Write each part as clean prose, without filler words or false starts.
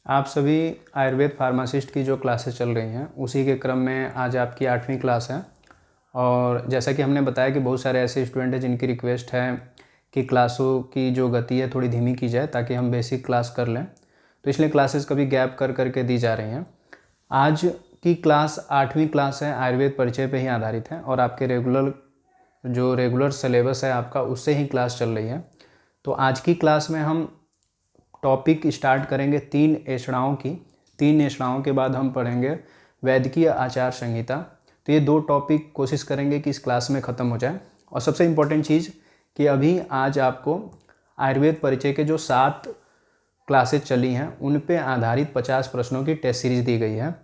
आप सभी आयुर्वेद फार्मासिस्ट की जो क्लासेस चल रही हैं उसी के क्रम में आज आपकी 8वीं क्लास है। और जैसा कि हमने बताया कि बहुत सारे ऐसे स्टूडेंट हैं जिनकी रिक्वेस्ट है कि क्लासों की जो गति है थोड़ी धीमी की जाए ताकि हम बेसिक क्लास कर लें, तो इसलिए क्लासेस कभी गैप कर करके दी जा रही हैं। आज की क्लास 8वीं क्लास है, आयुर्वेद परिचय पे ही आधारित है और आपके रेगुलर सिलेबस है आपका, उससे ही क्लास चल रही है। तो आज की क्लास में हम टॉपिक स्टार्ट करेंगे 3 ऐषणाओं की। 3 ऐषणाओं के बाद हम पढ़ेंगे वैद्यकीय आचार संहिता। तो ये 2 टॉपिक कोशिश करेंगे कि इस क्लास में ख़त्म हो जाए। और सबसे इम्पोर्टेंट चीज़ कि अभी आज आपको आयुर्वेद परिचय के जो 7 क्लासेज चली हैं उन पे आधारित 50 प्रश्नों की टेस्ट सीरीज़ दी गई है।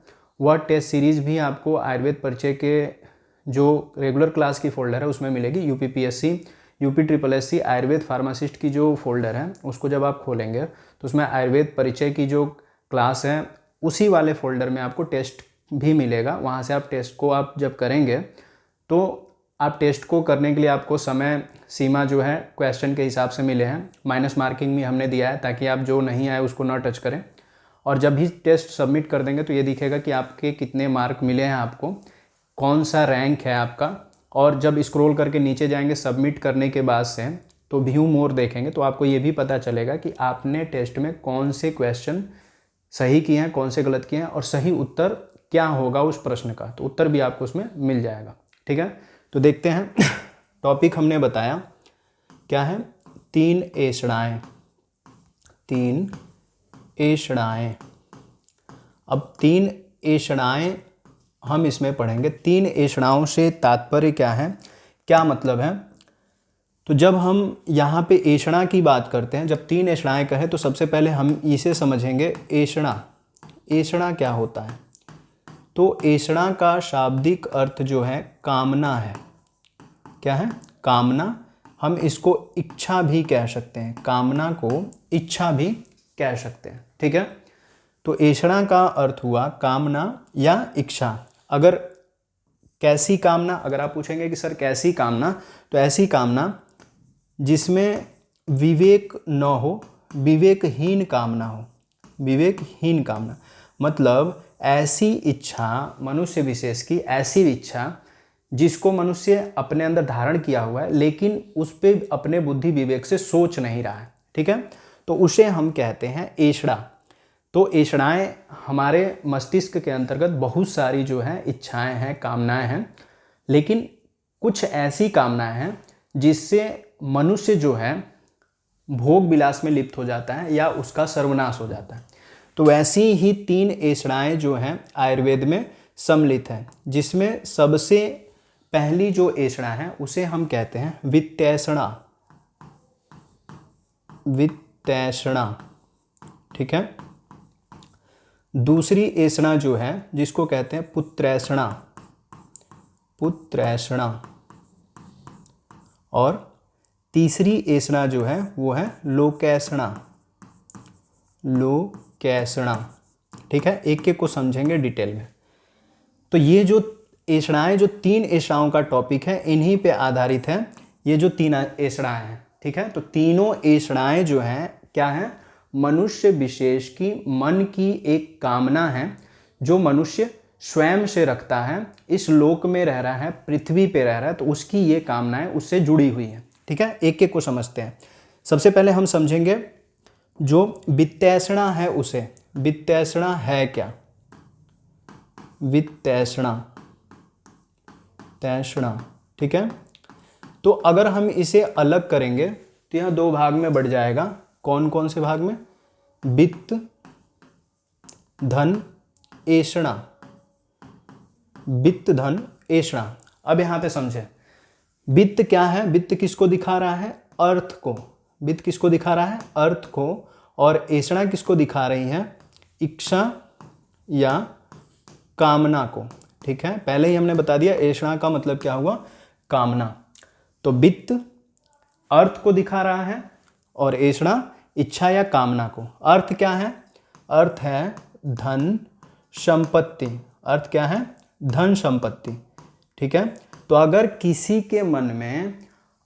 वह टेस्ट सीरीज़ भी आपको आयुर्वेद परिचय के जो रेगुलर क्लास की फ़ोल्डर है उसमें मिलेगी। यूपीपीएससी, यूपीएससी आयुर्वेद फार्मासिस्ट की जो फोल्डर है उसको जब आप खोलेंगे तो उसमें आयुर्वेद परिचय की जो क्लास है उसी वाले फोल्डर में आपको टेस्ट भी मिलेगा। वहाँ से आप टेस्ट को आप जब करेंगे तो आप टेस्ट को करने के लिए आपको समय सीमा जो है क्वेश्चन के हिसाब से मिले हैं। माइनस मार्किंग भी हमने दिया है ताकि आप जो नहीं आए उसको ना टच करें। और जब भी टेस्ट सबमिट कर देंगे तो ये दिखेगा कि आपके कितने मार्क मिले हैं, आपको कौन सा रैंक है आपका। और जब स्क्रॉल करके नीचे जाएंगे सबमिट करने के बाद से तो व्यू मोर देखेंगे तो आपको ये भी पता चलेगा कि आपने टेस्ट में कौन से क्वेश्चन सही किए हैं, कौन से गलत किए हैं और सही उत्तर क्या होगा उस प्रश्न का, तो उत्तर भी आपको उसमें मिल जाएगा। ठीक है, तो देखते हैं। टॉपिक हमने बताया क्या है, 3 ऐषणाएं। 3 ऐषणाएं। अब 3 ऐषणाएं हम इसमें पढ़ेंगे। 3 ऐषणाओं से तात्पर्य क्या है, क्या मतलब है। तो जब हम यहाँ पे ऐषणा की बात करते हैं, जब 3 ऐषणाएं कहें तो सबसे पहले हम इसे समझेंगे। ऐषणा, ऐषणा क्या होता है। तो ऐषणा का शाब्दिक अर्थ जो है कामना है। क्या है, कामना। हम इसको इच्छा भी कह सकते हैं, कामना को इच्छा भी कह सकते हैं। ठीक है, तो ऐषणा का अर्थ हुआ कामना या इच्छा। अगर कैसी कामना, अगर आप पूछेंगे कि सर कैसी कामना, तो ऐसी कामना जिसमें विवेक न हो, विवेकहीन कामना हो। विवेकहीन कामना मतलब ऐसी इच्छा, मनुष्य विशेष की ऐसी इच्छा जिसको मनुष्य अपने अंदर धारण किया हुआ है लेकिन उस पर अपने बुद्धि विवेक से सोच नहीं रहा है। ठीक है, तो उसे हम कहते हैं ऐषणा। तो ऐषणाएं हमारे मस्तिष्क के अंतर्गत बहुत सारी जो है इच्छाएं हैं, कामनाएं हैं, लेकिन कुछ ऐसी कामनाएं हैं जिससे मनुष्य जो है भोग विलास में लिप्त हो जाता है या उसका सर्वनाश हो जाता है। तो वैसी ही 3 ऐषणाएं जो हैं आयुर्वेद में सम्मिलित हैं, जिसमें सबसे पहली जो ऐषणा है उसे हम कहते हैं वित्तैषणा। वित्तैषणा, ठीक है। दूसरी ऐषणा जो है जिसको कहते हैं पुत्रैषणा। पुत्रैषणा। और तीसरी ऐषणा जो है वो है लोकैषणा। लोकैषणा, ठीक है। एक एक को समझेंगे डिटेल में। तो ये जो ऐषणाएं, जो 3 ऐषणाओं का टॉपिक है, इन्हीं पे आधारित है ये जो 3 ऐषणाएं हैं। ठीक है, तो तीनों ऐषणाएं जो हैं क्या है, मनुष्य विशेष की मन की एक कामना है जो मनुष्य स्वयं से रखता है। इस लोक में रह रहा है, पृथ्वी पे रह रहा है, तो उसकी ये कामनाएं उससे जुड़ी हुई हैं। ठीक है, एक एक को समझते हैं। सबसे पहले हम समझेंगे जो वित्तैषणा है उसे। वित्तैषणा है क्या, वित्तैषणा, तैषणा। ठीक है, तो अगर हम इसे अलग करेंगे तो यह 2 भाग में बढ़ जाएगा। कौन कौन से भाग में, वित्त, धन, ऐषणा। वित्त, धन, ऐषणा। अब यहां पे समझे वित्त क्या है। वित्त किसको दिखा रहा है, अर्थ को। वित्त किसको दिखा रहा है, अर्थ को। और ऐषणा किसको दिखा रही है, इच्छा या कामना को। ठीक है, पहले ही हमने बता दिया ऐषणा का मतलब क्या हुआ, कामना। तो वित्त अर्थ को दिखा रहा है और ऐषणा इच्छा या कामना को। अर्थ क्या है, अर्थ है धन, संपत्ति। अर्थ क्या है, धन, संपत्ति। ठीक है, तो अगर किसी के मन में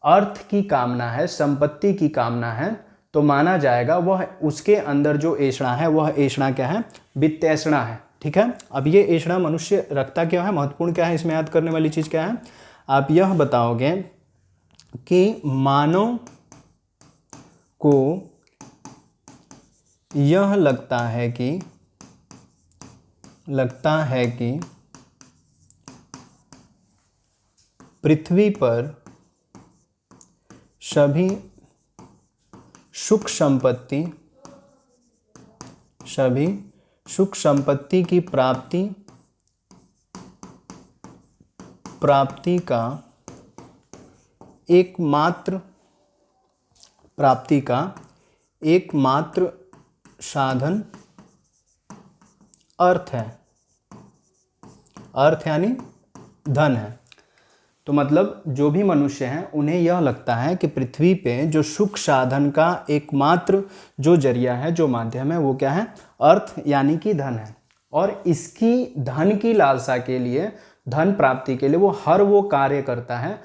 अर्थ की कामना है, संपत्ति की कामना है, तो माना जाएगा वह उसके अंदर जो ऐषणा है वह ऐषणा क्या है, वित्तैषणा है। ठीक है, अब ये ऐषणा मनुष्य रखता क्या है, महत्वपूर्ण क्या है, इसमें याद करने वाली चीज़ क्या है, आप यह बताओगे कि मानव को यह लगता है कि पृथ्वी पर सभी सुख संपत्ति की प्राप्ति का एकमात्र साधन अर्थ यानी धन है। तो मतलब जो भी मनुष्य हैं उन्हें यह लगता है कि पृथ्वी पे जो सुख साधन का एकमात्र जो जरिया है, जो माध्यम है, वो क्या है, अर्थ यानी कि धन है। और इसकी धन की लालसा के लिए, धन प्राप्ति के लिए वो हर वो कार्य करता है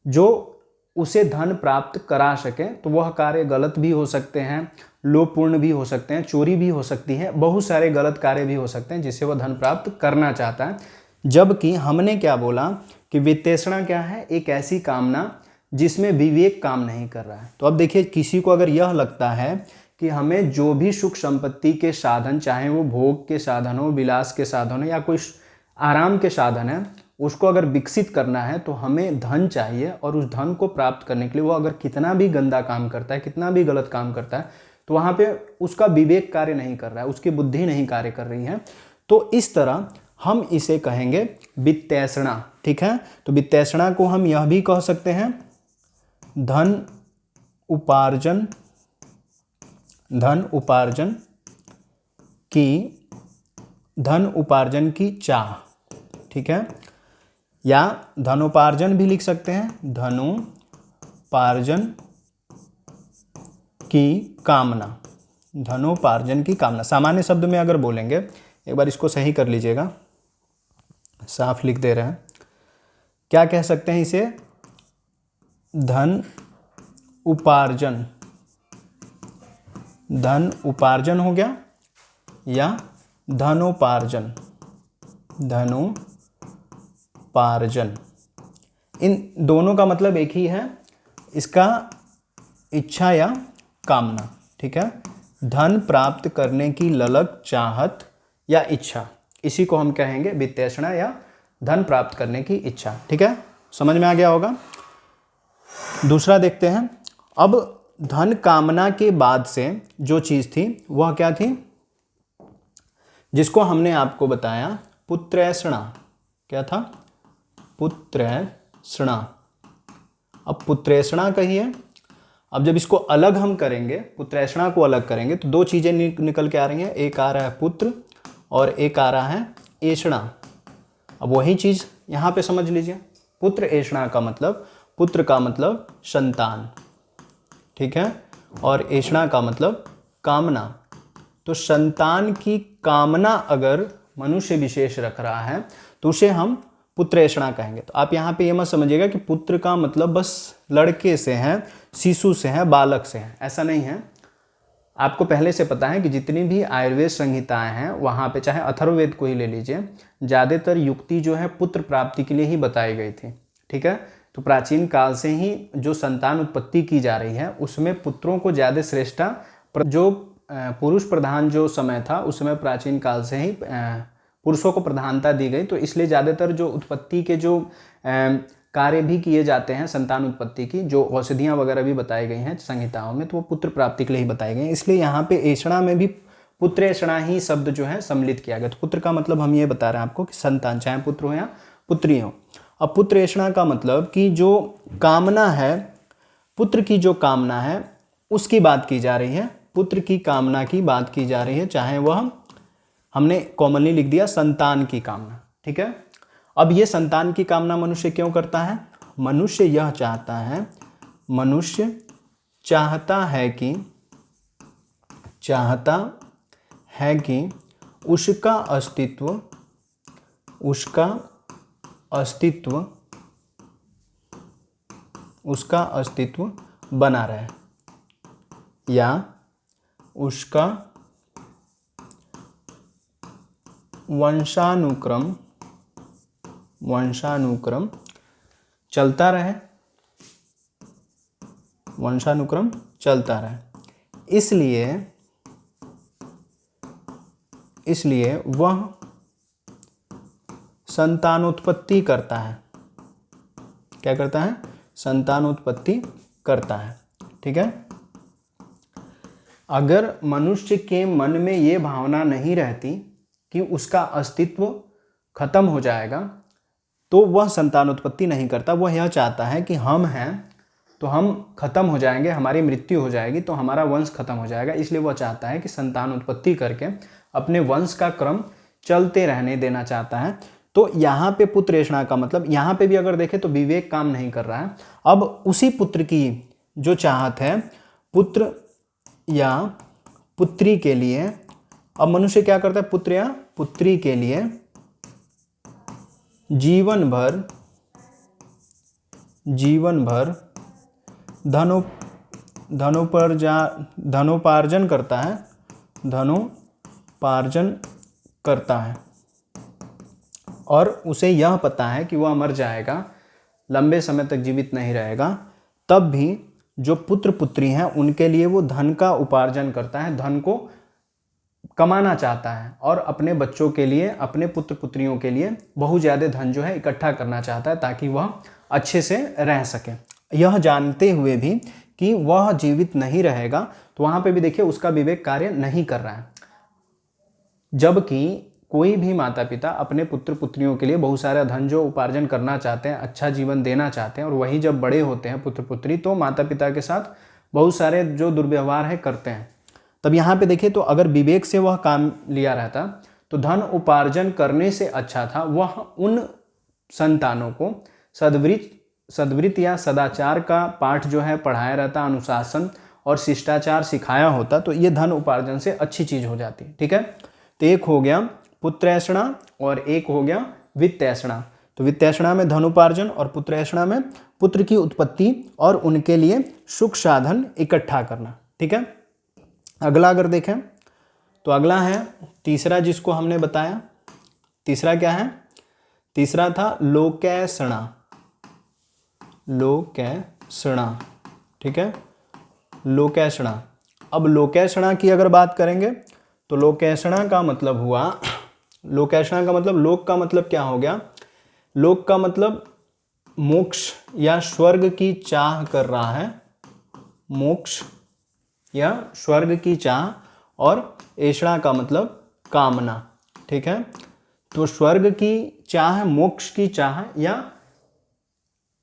जो उसे धन प्राप्त करा सके। तो वह कार्य गलत भी हो सकते हैं, लोभपूर्ण भी हो सकते हैं, चोरी भी हो सकती है, बहुत सारे गलत कार्य भी हो सकते हैं जिससे वह धन प्राप्त करना चाहता है। जबकि हमने क्या बोला कि वित्तैषणा क्या है, एक ऐसी कामना जिसमें विवेक काम नहीं कर रहा है। तो अब देखिए, किसी को अगर यह लगता है कि हमें जो भी सुख संपत्ति के साधन, चाहे वो भोग के साधन हो, विलास के साधन हो, या कोई आराम के साधन है, उसको अगर विकसित करना है तो हमें धन चाहिए। और उस धन को प्राप्त करने के लिए वो अगर कितना भी गंदा काम करता है, कितना भी गलत काम करता है, तो वहाँ पे उसका विवेक कार्य नहीं कर रहा है, उसकी बुद्धि नहीं कार्य कर रही है। तो इस तरह हम इसे कहेंगे वित्तैषणा। ठीक है, तो वित्तैषणा को हम यह भी कह सकते हैं धन उपार्जन की चाह। ठीक है, या धनोपार्जन भी लिख सकते हैं, धनोपार्जन की कामना। सामान्य शब्द में अगर बोलेंगे, एक बार इसको सही कर लीजिएगा, साफ लिख दे रहे हैं, क्या कह सकते हैं इसे, धन उपार्जन हो गया, या धनोपार्जन। इन दोनों का मतलब एक ही है, इसका इच्छा या कामना। ठीक है, धन प्राप्त करने की ललक, चाहत या इच्छा, इसी को हम कहेंगे वित्तैषणा या धन प्राप्त करने की इच्छा। ठीक है, समझ में आ गया होगा। दूसरा देखते हैं। अब धन कामना के बाद से जो चीज थी वह क्या थी, जिसको हमने आपको बताया पुत्रैषणा। क्या था, पुत्रैषणा। अब पुत्रैषणा कहिए, अब जब इसको अलग हम करेंगे, पुत्रैषणा को अलग करेंगे, तो दो चीजें निकल के आ रही हैं, एक आ रहा है पुत्र और एक आ रहा है ऐषणा। अब वही चीज यहां पे समझ लीजिए, पुत्र ऐषणा का मतलब, पुत्र का मतलब संतान, ठीक है, और ऐषणा का मतलब कामना। तो संतान की कामना अगर मनुष्य विशेष रख रहा है तो उसे हम पुत्रैषणा कहेंगे। तो आप यहाँ पे ये मत समझिएगा कि पुत्र का मतलब बस लड़के से है, शिशु से है, बालक से है, ऐसा नहीं है। आपको पहले से पता है कि जितनी भी आयुर्वेद संहिताएं हैं वहाँ पे, चाहे अथर्ववेद को ही ले लीजिए, ज़्यादातर युक्ति जो है पुत्र प्राप्ति के लिए ही बताई गई थी। ठीक है, तो प्राचीन काल से ही जो संतान उत्पत्ति की जा रही है उसमें पुत्रों को ज़्यादा श्रेष्ठता, जो पुरुष प्रधान जो समय था उस समय प्राचीन काल से ही पुरुषों को प्रधानता दी गई। तो इसलिए ज़्यादातर जो उत्पत्ति के जो कार्य भी किए जाते हैं, संतान उत्पत्ति की जो औषधियाँ वगैरह भी बताई गई हैं संहिताओं में, तो वो पुत्र प्राप्ति के लिए ही बताई गई हैं। इसलिए यहाँ पे ऐषणा में भी पुत्रैषणा ही शब्द जो है सम्मिलित किया गया। तो पुत्र का मतलब हम ये बता रहे हैं आपको कि संतान, चाहे पुत्र हो या पुत्री हो। अब पुत्रैषणा का मतलब कि जो कामना है, पुत्र की जो कामना है उसकी बात की जा रही है, पुत्र की कामना की बात की जा रही है, चाहे वह, हमने कॉमनली लिख दिया संतान की कामना। ठीक है, अब ये संतान की कामना मनुष्य क्यों करता है, मनुष्य यह चाहता है, मनुष्य चाहता है कि उसका अस्तित्व बना रहे। या उसका वंशानुक्रम चलता रहे, वंशानुक्रम चलता रहे। इसलिए वह संतानोत्पत्ति करता है। क्या करता है? संतानोत्पत्ति करता है। ठीक है। अगर मनुष्य के मन में ये भावना नहीं रहती कि उसका अस्तित्व खत्म हो जाएगा, तो वह संतानोत्पत्ति नहीं करता। वह यह चाहता है कि हम हैं तो हम खत्म हो जाएंगे, हमारी मृत्यु हो जाएगी तो हमारा वंश खत्म हो जाएगा। इसलिए वह चाहता है कि संतान उत्पत्ति करके अपने वंश का क्रम चलते रहने देना चाहता है। तो यहाँ पे पुत्र ऐषणा का मतलब, यहाँ पे भी अगर देखें तो विवेक काम नहीं कर रहा है। अब उसी पुत्र की जो चाहत है, पुत्र या पुत्री के लिए, अब मनुष्य क्या करता है? पुत्र या पुत्री के लिए जीवन भर धनोपार्जन करता है और उसे यह पता है कि वह मर जाएगा, लंबे समय तक जीवित नहीं रहेगा। तब भी जो पुत्र पुत्री हैं उनके लिए वो धन का उपार्जन करता है, धन को कमाना चाहता है और अपने बच्चों के लिए, अपने पुत्र पुत्रियों के लिए बहुत ज़्यादा धन जो है इकट्ठा करना चाहता है ताकि वह अच्छे से रह सके। यह जानते हुए भी कि वह जीवित नहीं रहेगा, तो वहाँ पे भी देखिए उसका विवेक कार्य नहीं कर रहा है। जबकि कोई भी माता पिता अपने पुत्र पुत्रियों के लिए बहुत सारा धन जो उपार्जन करना चाहते हैं, अच्छा जीवन देना चाहते हैं, और वही जब बड़े होते हैं पुत्र पुत्री, तो माता पिता के साथ बहुत सारे जो दुर्व्यवहार है करते हैं। तब यहाँ पे देखिए तो अगर विवेक से वह काम लिया रहता तो धन उपार्जन करने से अच्छा था वह उन संतानों को सद्वृत्त या सदाचार का पाठ जो है पढ़ाया रहता, अनुशासन और शिष्टाचार सिखाया होता, तो ये धन उपार्जन से अच्छी चीज़ हो जाती। ठीक है। तो एक हो गया पुत्रैषणा और एक हो गया वित्तैषणा। तो वित्तैषणा में धनुपार्जन और पुत्रैषणा में पुत्र की उत्पत्ति और उनके लिए सुख साधन इकट्ठा करना। ठीक है। अगला अगर देखें तो अगला है तीसरा, जिसको हमने बताया। तीसरा क्या है? तीसरा था लोकैषणा। लोकैषणा। ठीक है। लोकैषणा। अब लोकैषणा की अगर बात करेंगे तो लोकैषणा का मतलब हुआ, लोकैषणा का मतलब, लोक का मतलब क्या हो गया? लोक का मतलब मोक्ष या स्वर्ग की चाह कर रहा है, मोक्ष या स्वर्ग की चाह, और ऐषणा का मतलब कामना। ठीक है। तो स्वर्ग की चाह, मोक्ष की चाह या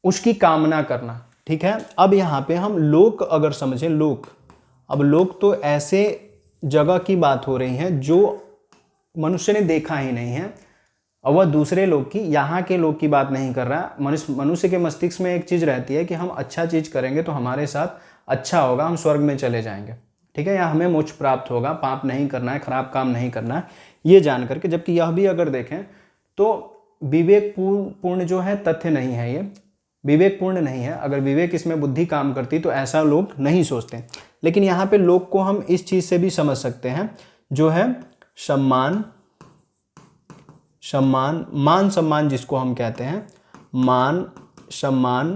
उसकी कामना करना। ठीक है। अब यहाँ पे हम लोक अगर समझें, लोक, अब लोक तो ऐसे जगह की बात हो रही है जो मनुष्य ने देखा ही नहीं है, और वह दूसरे लोग की, यहाँ के लोग की बात नहीं कर रहा। मनुष्य के मस्तिष्क में एक चीज़ रहती है कि हम अच्छा चीज़ करेंगे तो हमारे साथ अच्छा होगा, हम स्वर्ग में चले जाएंगे। ठीक है। या हमें मोक्ष प्राप्त होगा, पाप नहीं करना है, खराब काम नहीं करना है, ये जान करके। जबकि यह भी अगर देखें तो विवेक पूर्ण जो है तथ्य नहीं है, ये विवेक पूर्ण नहीं है। अगर विवेक इसमें बुद्धि काम करती तो ऐसा लोग नहीं सोचते। लेकिन यहाँ पे लोग को हम इस चीज़ से भी समझ सकते हैं, जो है सम्मान, मान सम्मान जिसको हम कहते हैं, मान सम्मान,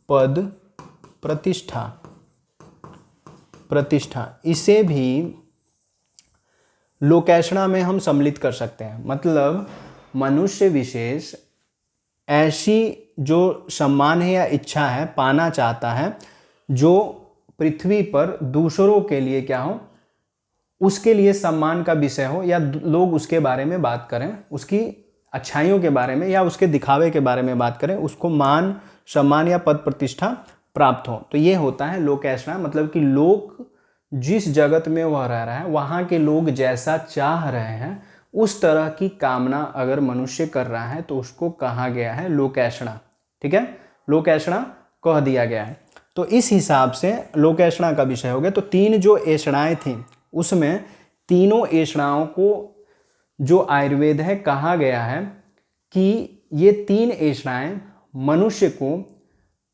पद, प्रतिष्ठा, इसे भी लोकैषणा में हम सम्मिलित कर सकते हैं। मतलब मनुष्य विशेष ऐसी जो सम्मान है या इच्छा है, पाना चाहता है, जो पृथ्वी पर दूसरों के लिए क्या हो, उसके लिए सम्मान का विषय हो, या लोग उसके बारे में बात करें, उसकी अच्छाइयों के बारे में या उसके दिखावे के बारे में बात करें, उसको मान सम्मान या पद प्रतिष्ठा प्राप्त हो। तो ये होता है लोकैषणा। मतलब कि लोग जिस जगत में वह रह रहा है, वहाँ के लोग जैसा चाह रहे हैं उस तरह की कामना अगर मनुष्य कर रहा है तो उसको कहा गया है लोकैषणा। ठीक है। लोकैषणा कह दिया गया है। तो इस हिसाब से लोकैषणा का विषय हो गया। तो तीन जो ऐषणाएं थी उसमें तीनों ऐषणाओं को जो आयुर्वेद है कहा गया है कि ये तीन ऐषणाएं मनुष्य को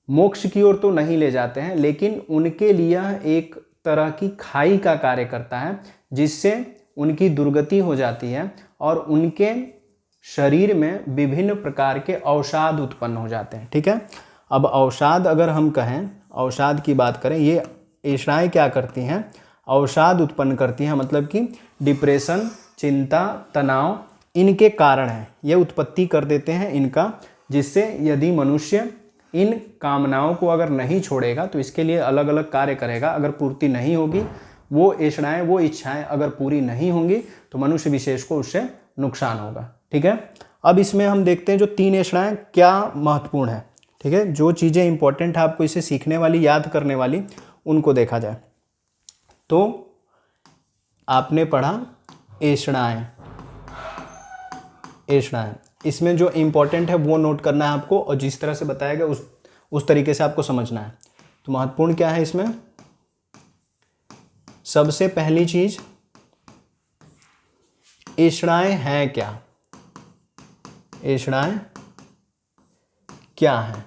मोक्ष की ओर तो नहीं ले जाते हैं, लेकिन उनके लिए एक तरह की खाई का कार्य करता है, जिससे उनकी दुर्गति हो जाती है और उनके शरीर में विभिन्न प्रकार के अवसाद उत्पन्न हो जाते हैं। ठीक है, अब अवसाद अगर हम कहें, अवसाद की बात करें, ये ऐषणाएं क्या करती हैं, अवसाद उत्पन्न करती हैं, मतलब कि डिप्रेशन, चिंता, तनाव इनके कारण है, ये उत्पत्ति कर देते हैं इनका, जिससे यदि मनुष्य इन कामनाओं को अगर नहीं छोड़ेगा तो इसके लिए अलग अलग कार्य करेगा, अगर पूर्ति नहीं होगी वो ऐषणाएं, वो इच्छाएं अगर पूरी नहीं होंगी तो मनुष्य विशेष को उससे नुकसान होगा। ठीक है, अब इसमें हम देखते हैं जो 3 ऐषणाएं क्या महत्वपूर्ण है। ठीक है, जो चीज़ें इंपॉर्टेंट है आपको इसे सीखने वाली, याद करने वाली, उनको देखा जाए तो आपने पढ़ा ऐषणाएं, ऐषणाएं, इसमें जो इंपॉर्टेंट है वो नोट करना है आपको, और जिस तरह से बताया गया उस तरीके से आपको समझना है। तो महत्वपूर्ण क्या है इसमें, सबसे पहली चीज ऐषणाएं हैं क्या, ऐषणाएं क्या हैं।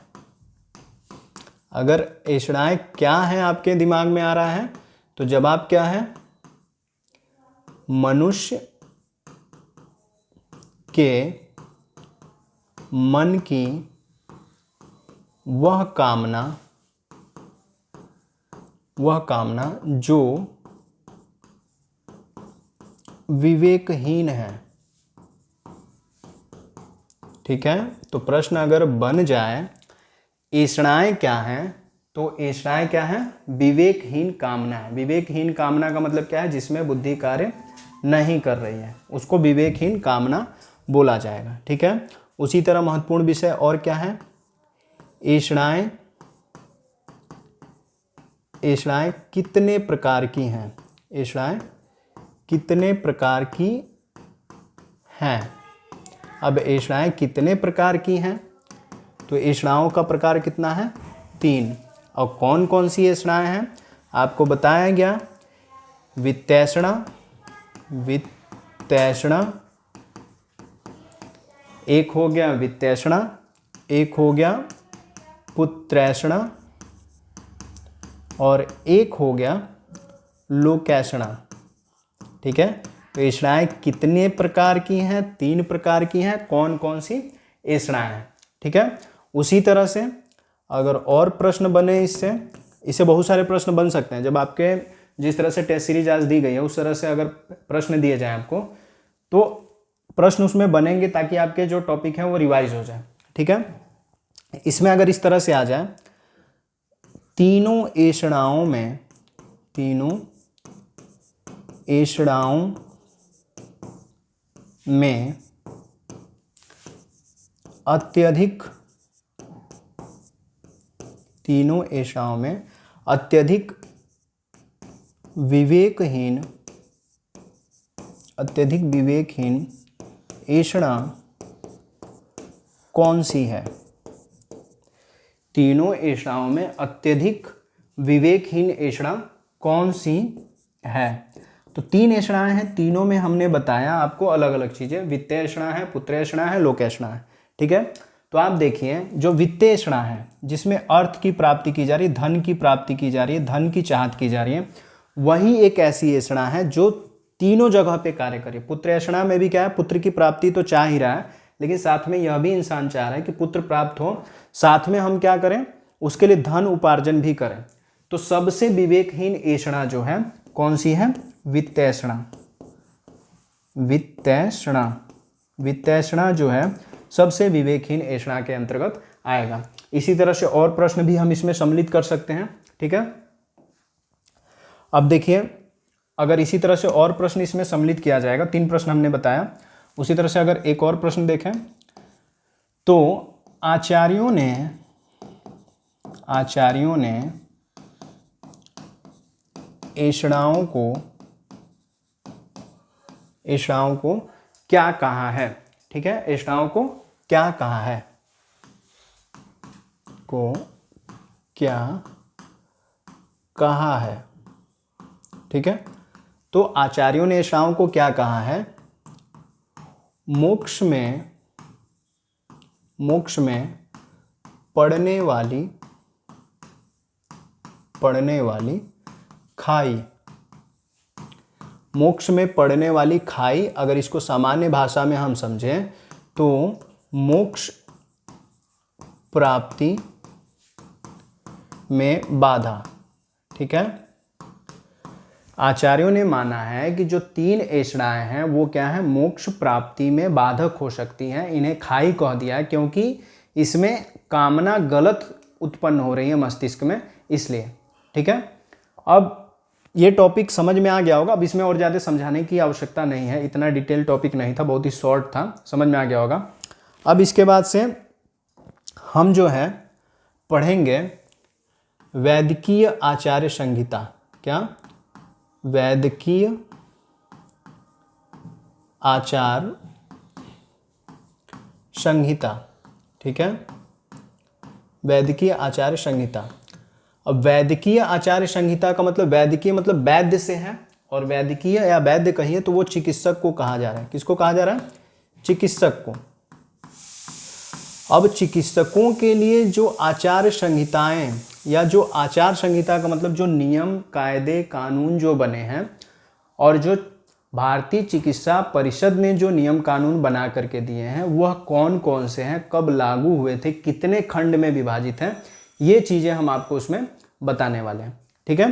अगर ऐषणाएं क्या हैं आपके दिमाग में आ रहा है तो जवाब क्या है, मनुष्य के मन की वह कामना जो विवेकहीन है। ठीक है, तो प्रश्न अगर बन जाए ऐषणाएं क्या हैं, तो ऐषणाएं क्या है, विवेकहीन कामना है। विवेकहीन कामना का मतलब क्या है, जिसमें बुद्धि कार्य नहीं कर रही है, उसको विवेकहीन कामना बोला जाएगा। ठीक है, उसी तरह महत्वपूर्ण विषय और क्या है, ऐषणाएं कितने प्रकार की हैं, ऐषणाएं कितने प्रकार की हैं। अब ऐषणाएं कितने प्रकार की हैं, तो ऐषणाओं का प्रकार कितना है, 3। और कौन कौन सी ऐषणाएं हैं आपको बताया गया, वित्तैषणा, एक हो गया वित्तैषणा, एक हो गया पुत्रैषणा, और एक हो गया लोकैषणा। ठीक है, तो ऐषणाएं कितने प्रकार की हैं, 3 प्रकार की हैं। कौन कौन सी ऐषणाएं हैं। ठीक है, उसी तरह से अगर और प्रश्न बने इससे बहुत सारे प्रश्न बन सकते हैं। जब आपके जिस तरह से टेस्ट सीरीज आज दी गई है उस तरह से अगर प्रश्न दिए जाए आपको, तो प्रश्न उसमें बनेंगे ताकि आपके जो टॉपिक हैं वो रिवाइज हो जाए। ठीक है, इसमें अगर इस तरह से आ जाए, तीनों ऐषणाओं में अत्यधिक विवेकहीन ऐषणा कौन सी है। तीनों ऐषणाओं में अत्यधिक विवेकहीन ऐषणा कौन सी है। तो 3 ऐषणाएं हैं, तीनों में हमने बताया आपको अलग अलग चीजें, वित्तैषणा है, पुत्रैषणा है, लोकैषणा है। ठीक है, तो आप देखिए जो वित्तैषणा है, जिसमें अर्थ की प्राप्ति की जा रही है, धन की प्राप्ति की जा रही है, धन की चाहत की जा रही है, वही एक ऐसी ऐषणा है जो तीनों जगह पे कार्य करे। पुत्रैषणा में भी क्या है, पुत्र की प्राप्ति तो चाह ही रहा है, लेकिन साथ में यह भी इंसान चाह रहा है कि पुत्र प्राप्त हो, साथ में हम क्या करें, उसके लिए धन उपार्जन भी करें। तो सबसे विवेकहीन ऐषणा जो है कौन सी है, वित्तैषणा। वित्तैषणा जो है सबसे विवेकहीन ऐषणा के अंतर्गत आएगा। इसी तरह से और प्रश्न भी हम इसमें सम्मिलित कर सकते हैं। ठीक है, अब देखिए अगर इसी तरह से और प्रश्न इसमें सम्मिलित किया जाएगा, 3 प्रश्न हमने बताया, उसी तरह से अगर एक और प्रश्न देखें तो आचार्यों ने ऐषणाओं को क्या कहा है। ठीक है, ऐषणाओं को क्या कहा है, ठीक है, तो आचार्यों ने ऐषणाओं को क्या कहा है, मोक्ष में पड़ने वाली खाई, मोक्ष में पड़ने वाली खाई, अगर इसको सामान्य भाषा में हम समझें तो मोक्ष प्राप्ति में बाधा। ठीक है, आचार्यों ने माना है कि जो 3 ऐषणाएं हैं वो क्या है, मोक्ष प्राप्ति में बाधक हो सकती हैं। इन्हें खाई कह दिया है क्योंकि इसमें कामना गलत उत्पन्न हो रही है मस्तिष्क में, इसलिए। ठीक है, अब ये टॉपिक समझ में आ गया होगा। अब इसमें और ज़्यादा समझाने की आवश्यकता नहीं है, इतना डिटेल टॉपिक नहीं था, बहुत ही शॉर्ट था, समझ में आ गया होगा। अब इसके बाद से हम जो है पढ़ेंगे वैदिकीय आचार्य संहिता। क्या? वैदिकीय आचार संहिता। ठीक है, वैदिकीय आचार्य संहिता। अब वैदिकीय आचार्य संहिता का मतलब, वैदिकीय मतलब वैद्य से है, और वैदिकीय या वैद्य कहिए तो वो चिकित्सक को कहा जा रहा है। किसको कहा जा रहा है? चिकित्सक को। अब चिकित्सकों के लिए जो आचार संहिताएं, या जो आचार संहिता का मतलब जो नियम कायदे कानून जो बने हैं, और जो भारतीय चिकित्सा परिषद ने जो नियम कानून बना करके दिए हैं, वह कौन कौन से हैं, कब लागू हुए थे, कितने खंड में विभाजित हैं, ये चीज़ें हम आपको उसमें बताने वाले हैं। ठीक है,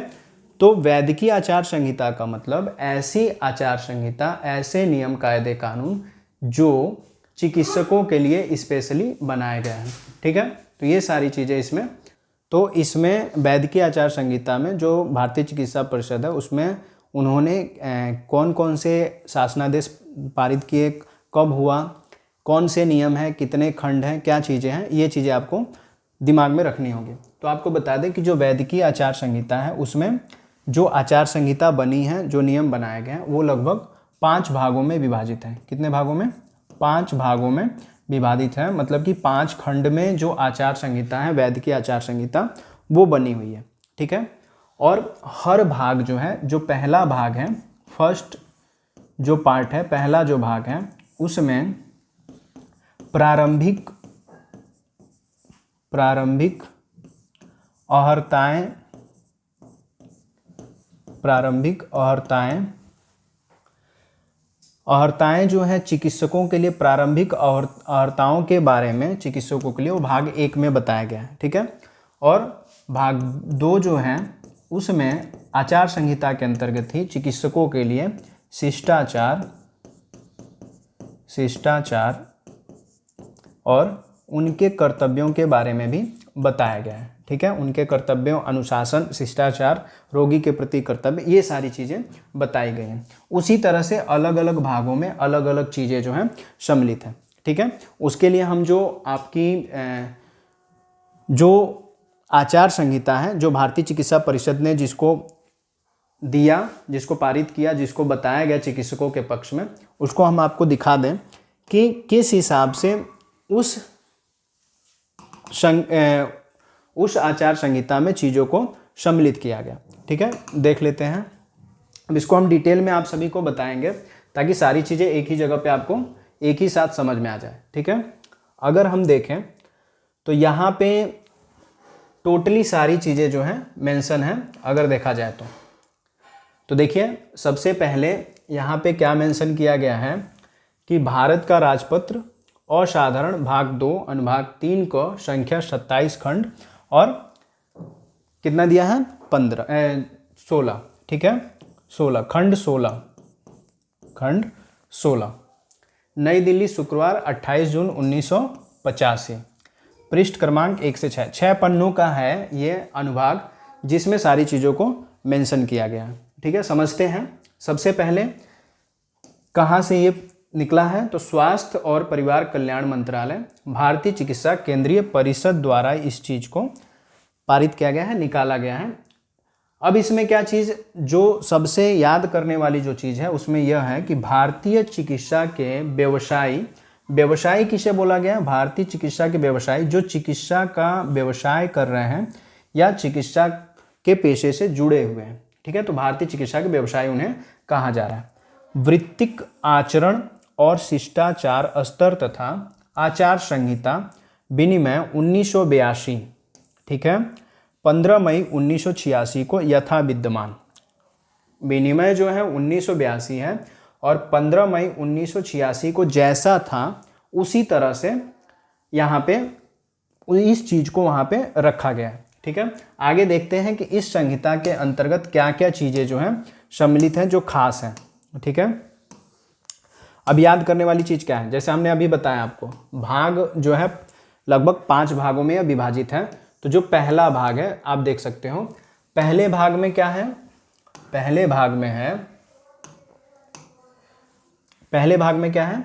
तो वैदिकीय आचार संहिता का मतलब ऐसी आचार संहिता, ऐसे नियम कायदे कानून जो चिकित्सकों के लिए स्पेशली बनाए गए हैं। ठीक है, तो ये सारी चीज़ें इसमें, तो इसमें वैदिकीय आचार संहिता में जो भारतीय चिकित्सा परिषद है उसमें उन्होंने कौन कौन से शासनादेश पारित किए, कब हुआ, कौन से नियम हैं, कितने खंड हैं, क्या चीज़ें हैं, ये चीज़ें आपको दिमाग में रखनी होगी। तो आपको बता दें कि जो वैदिकीय आचार संहिता है उसमें जो आचार संहिता बनी है, जो नियम बनाए गए हैं, वो लगभग 5 भागों में विभाजित हैं। कितने भागों में? 5 भागों में विभाजित है, मतलब कि 5 खंड में जो आचार संहिता है, वैदिकीय आचार संहिता, वो बनी हुई है। ठीक है, और हर भाग जो है, जो पहला भाग है, फर्स्ट जो पार्ट है, पहला जो भाग है, उसमें प्रारंभिक अहर्ताएं, अहर्ताएं जो है चिकित्सकों के लिए, प्रारंभिक अहर्ताओं के बारे में चिकित्सकों के लिए वो भाग 1 में बताया गया है। ठीक है, और भाग 2 जो है उसमें आचार संहिता के अंतर्गत ही चिकित्सकों के लिए शिष्टाचार और उनके कर्तव्यों के बारे में भी बताया गया है। ठीक है, उनके कर्तव्यों, अनुशासन, शिष्टाचार, रोगी के प्रति कर्तव्य, ये सारी चीज़ें बताई गई हैं। उसी तरह से अलग अलग भागों में अलग अलग चीज़ें जो हैं सम्मिलित हैं। ठीक है, उसके लिए हम जो आपकी जो आचार संहिता है, जो भारतीय चिकित्सा परिषद ने जिसको दिया, जिसको पारित किया, जिसको बताया गया चिकित्सकों के पक्ष में, उसको हम आपको दिखा दें कि किस हिसाब से उस आचार संहिता में चीज़ों को सम्मिलित किया गया। ठीक है, देख लेते हैं। अब इसको हम डिटेल में आप सभी को बताएंगे ताकि सारी चीज़ें एक ही जगह पे आपको एक ही साथ समझ में आ जाए। ठीक है, अगर हम देखें तो यहाँ पे टोटली सारी चीज़ें जो हैं मेंशन है, अगर देखा जाए तो देखिए, सबसे पहले यहाँ पे क्या मेंशन किया गया है कि भारत का राजपत्र असाधारण भाग 2 अनुभाग 3 को संख्या 27 खंड और कितना दिया है? 16। ठीक है, 16 खंड, 16 नई दिल्ली, शुक्रवार 28 जून 1985। पृष्ठ क्रमांक 1 से 6, 6 पन्नों का है ये अनुभाग, जिसमें सारी चीज़ों को मेंशन किया गया है। ठीक है, समझते हैं। सबसे पहले कहाँ से ये निकला है? तो स्वास्थ्य और परिवार कल्याण मंत्रालय, भारतीय चिकित्सा केंद्रीय परिषद द्वारा इस चीज़ को पारित किया गया है, निकाला गया है। अब इसमें क्या चीज़, जो सबसे याद करने वाली जो चीज़ है उसमें यह है कि भारतीय चिकित्सा के व्यवसायी किसे बोला गया? भारतीय चिकित्सा के व्यवसायी, जो चिकित्सा का व्यवसाय कर रहे हैं या चिकित्सा के पेशे से जुड़े हुए हैं। ठीक है, तो भारतीय चिकित्सा के व्यवसायी उन्हें कहा जा रहा है। वृत्तिक आचरण और शिष्टाचार स्तर तथा आचार संहिता विनिमय 1982। ठीक है, 15 मई 1986 को यथा विद्यमान। विनिमय जो है 1982 है और 15 मई 1986 को जैसा था उसी तरह से यहाँ पे इस चीज़ को वहाँ पे रखा गया है। ठीक है, आगे देखते हैं कि इस संहिता के अंतर्गत क्या क्या चीज़ें जो हैं सम्मिलित हैं जो खास हैं। ठीक है, अब याद करने वाली चीज़ क्या है, जैसे हमने अभी बताया आपको, भाग जो है लगभग 5 भागों में विभाजित है। तो जो पहला भाग है आप देख सकते हो, पहले भाग में क्या है, पहले भाग में क्या है,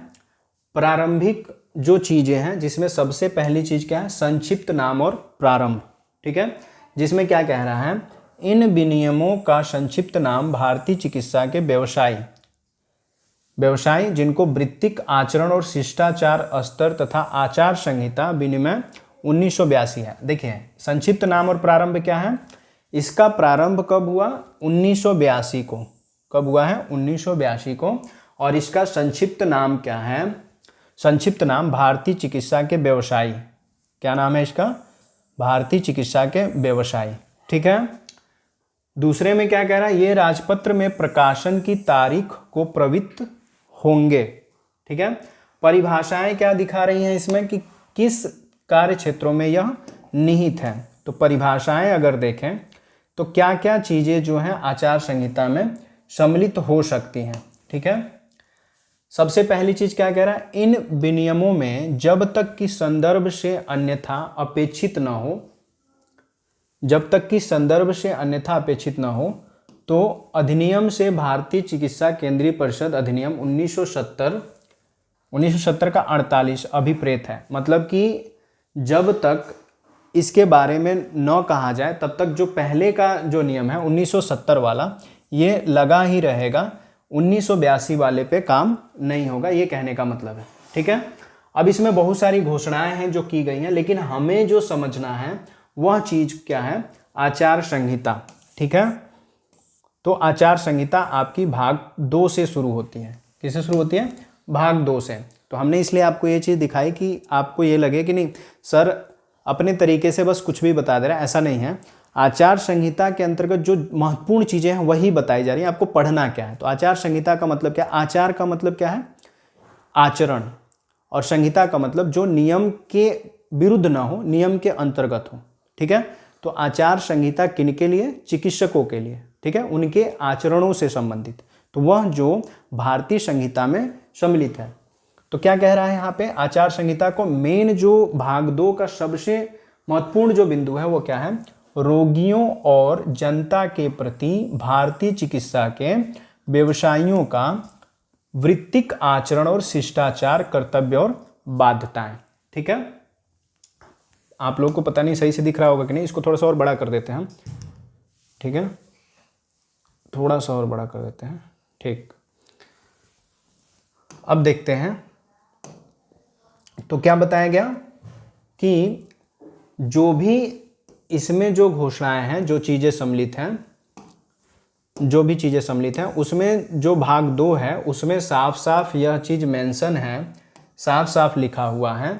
प्रारंभिक जो चीज़ें हैं, जिसमें सबसे पहली चीज़ क्या है, संक्षिप्त नाम और प्रारंभ। ठीक है, जिसमें क्या कह रहा है, इन विनियमों का संक्षिप्त नाम भारतीय चिकित्सा के व्यवसायी जिनको वृत्तिक आचरण और शिष्टाचार स्तर तथा आचार संहिता विनिमय 1982 है। देखिए संक्षिप्त नाम और प्रारंभ क्या है, इसका प्रारंभ कब हुआ, 1982 को, कब हुआ है, 1982 को, और इसका संक्षिप्त नाम क्या है, संक्षिप्त नाम भारतीय चिकित्सा के व्यवसायी, क्या नाम है इसका, भारतीय चिकित्सा के व्यवसायी। ठीक है, दूसरे में क्या कह रहा है, ये राजपत्र में प्रकाशन की तारीख को प्रवृत्त होंगे। ठीक है, परिभाषाएं क्या दिखा रही हैं इसमें कि किस कार्य क्षेत्रों में यह निहित है। तो परिभाषाएं अगर देखें तो क्या क्या चीज़ें जो हैं आचार संहिता में सम्मिलित हो सकती हैं। ठीक है, सबसे पहली चीज़ क्या कह रहा है, इन विनियमों में जब तक कि संदर्भ से अन्यथा अपेक्षित न हो, जब तक कि संदर्भ से अन्यथा अपेक्षित न हो, तो अधिनियम से भारतीय चिकित्सा केंद्रीय परिषद अधिनियम 1970 का 48 अभिप्रेत है। मतलब कि जब तक इसके बारे में न कहा जाए तब तक जो पहले का जो नियम है 1970 वाला, ये लगा ही रहेगा, 1982 वाले पे काम नहीं होगा, ये कहने का मतलब है। ठीक है, अब इसमें बहुत सारी घोषणाएं हैं जो की गई हैं, लेकिन हमें जो समझना है वह चीज़ क्या है, आचार संहिता। ठीक है, तो आचार संहिता आपकी भाग 2 से शुरू होती है। किससे शुरू होती है, भाग 2 से। तो हमने इसलिए आपको ये चीज़ दिखाई कि आपको ये लगे कि नहीं सर अपने तरीके से बस कुछ भी बता दे रहा है, ऐसा नहीं है। आचार संहिता के अंतर्गत जो महत्वपूर्ण चीज़ें हैं वही बताई जा रही हैं, आपको पढ़ना क्या है। तो आचार संहिता का मतलब क्या, आचार का मतलब क्या है, आचरण, और संहिता का मतलब जो नियम के विरुद्ध ना हो, नियम के अंतर्गत हो। ठीक है, तो आचार संहिता किनके लिए, चिकित्सकों के लिए। ठीक है, उनके आचरणों से संबंधित, तो वह जो भारतीय संहिता में सम्मिलित है। तो क्या कह रहा है यहाँ पे, आचार संहिता को मेन जो भाग 2 का सबसे महत्वपूर्ण जो बिंदु है वो क्या है, रोगियों और जनता के प्रति भारतीय चिकित्सा के व्यवसायियों का वृत्तिक आचरण और शिष्टाचार, कर्तव्य और बाध्यताएं। ठीक है, आप लोगों को पता नहीं सही से दिख रहा होगा कि नहीं, इसको थोड़ा सा और बड़ा कर देते हैं हम। ठीक है, थोड़ा सा और बड़ा कर देते हैं। ठीक, अब देखते हैं तो क्या बताया गया कि जो भी इसमें जो घोषणाएं हैं, जो चीज़ें सम्मिलित हैं, जो भी चीज़ें सम्मिलित हैं, उसमें जो भाग 2 है उसमें साफ साफ यह चीज़ मेंशन है, साफ साफ लिखा हुआ है,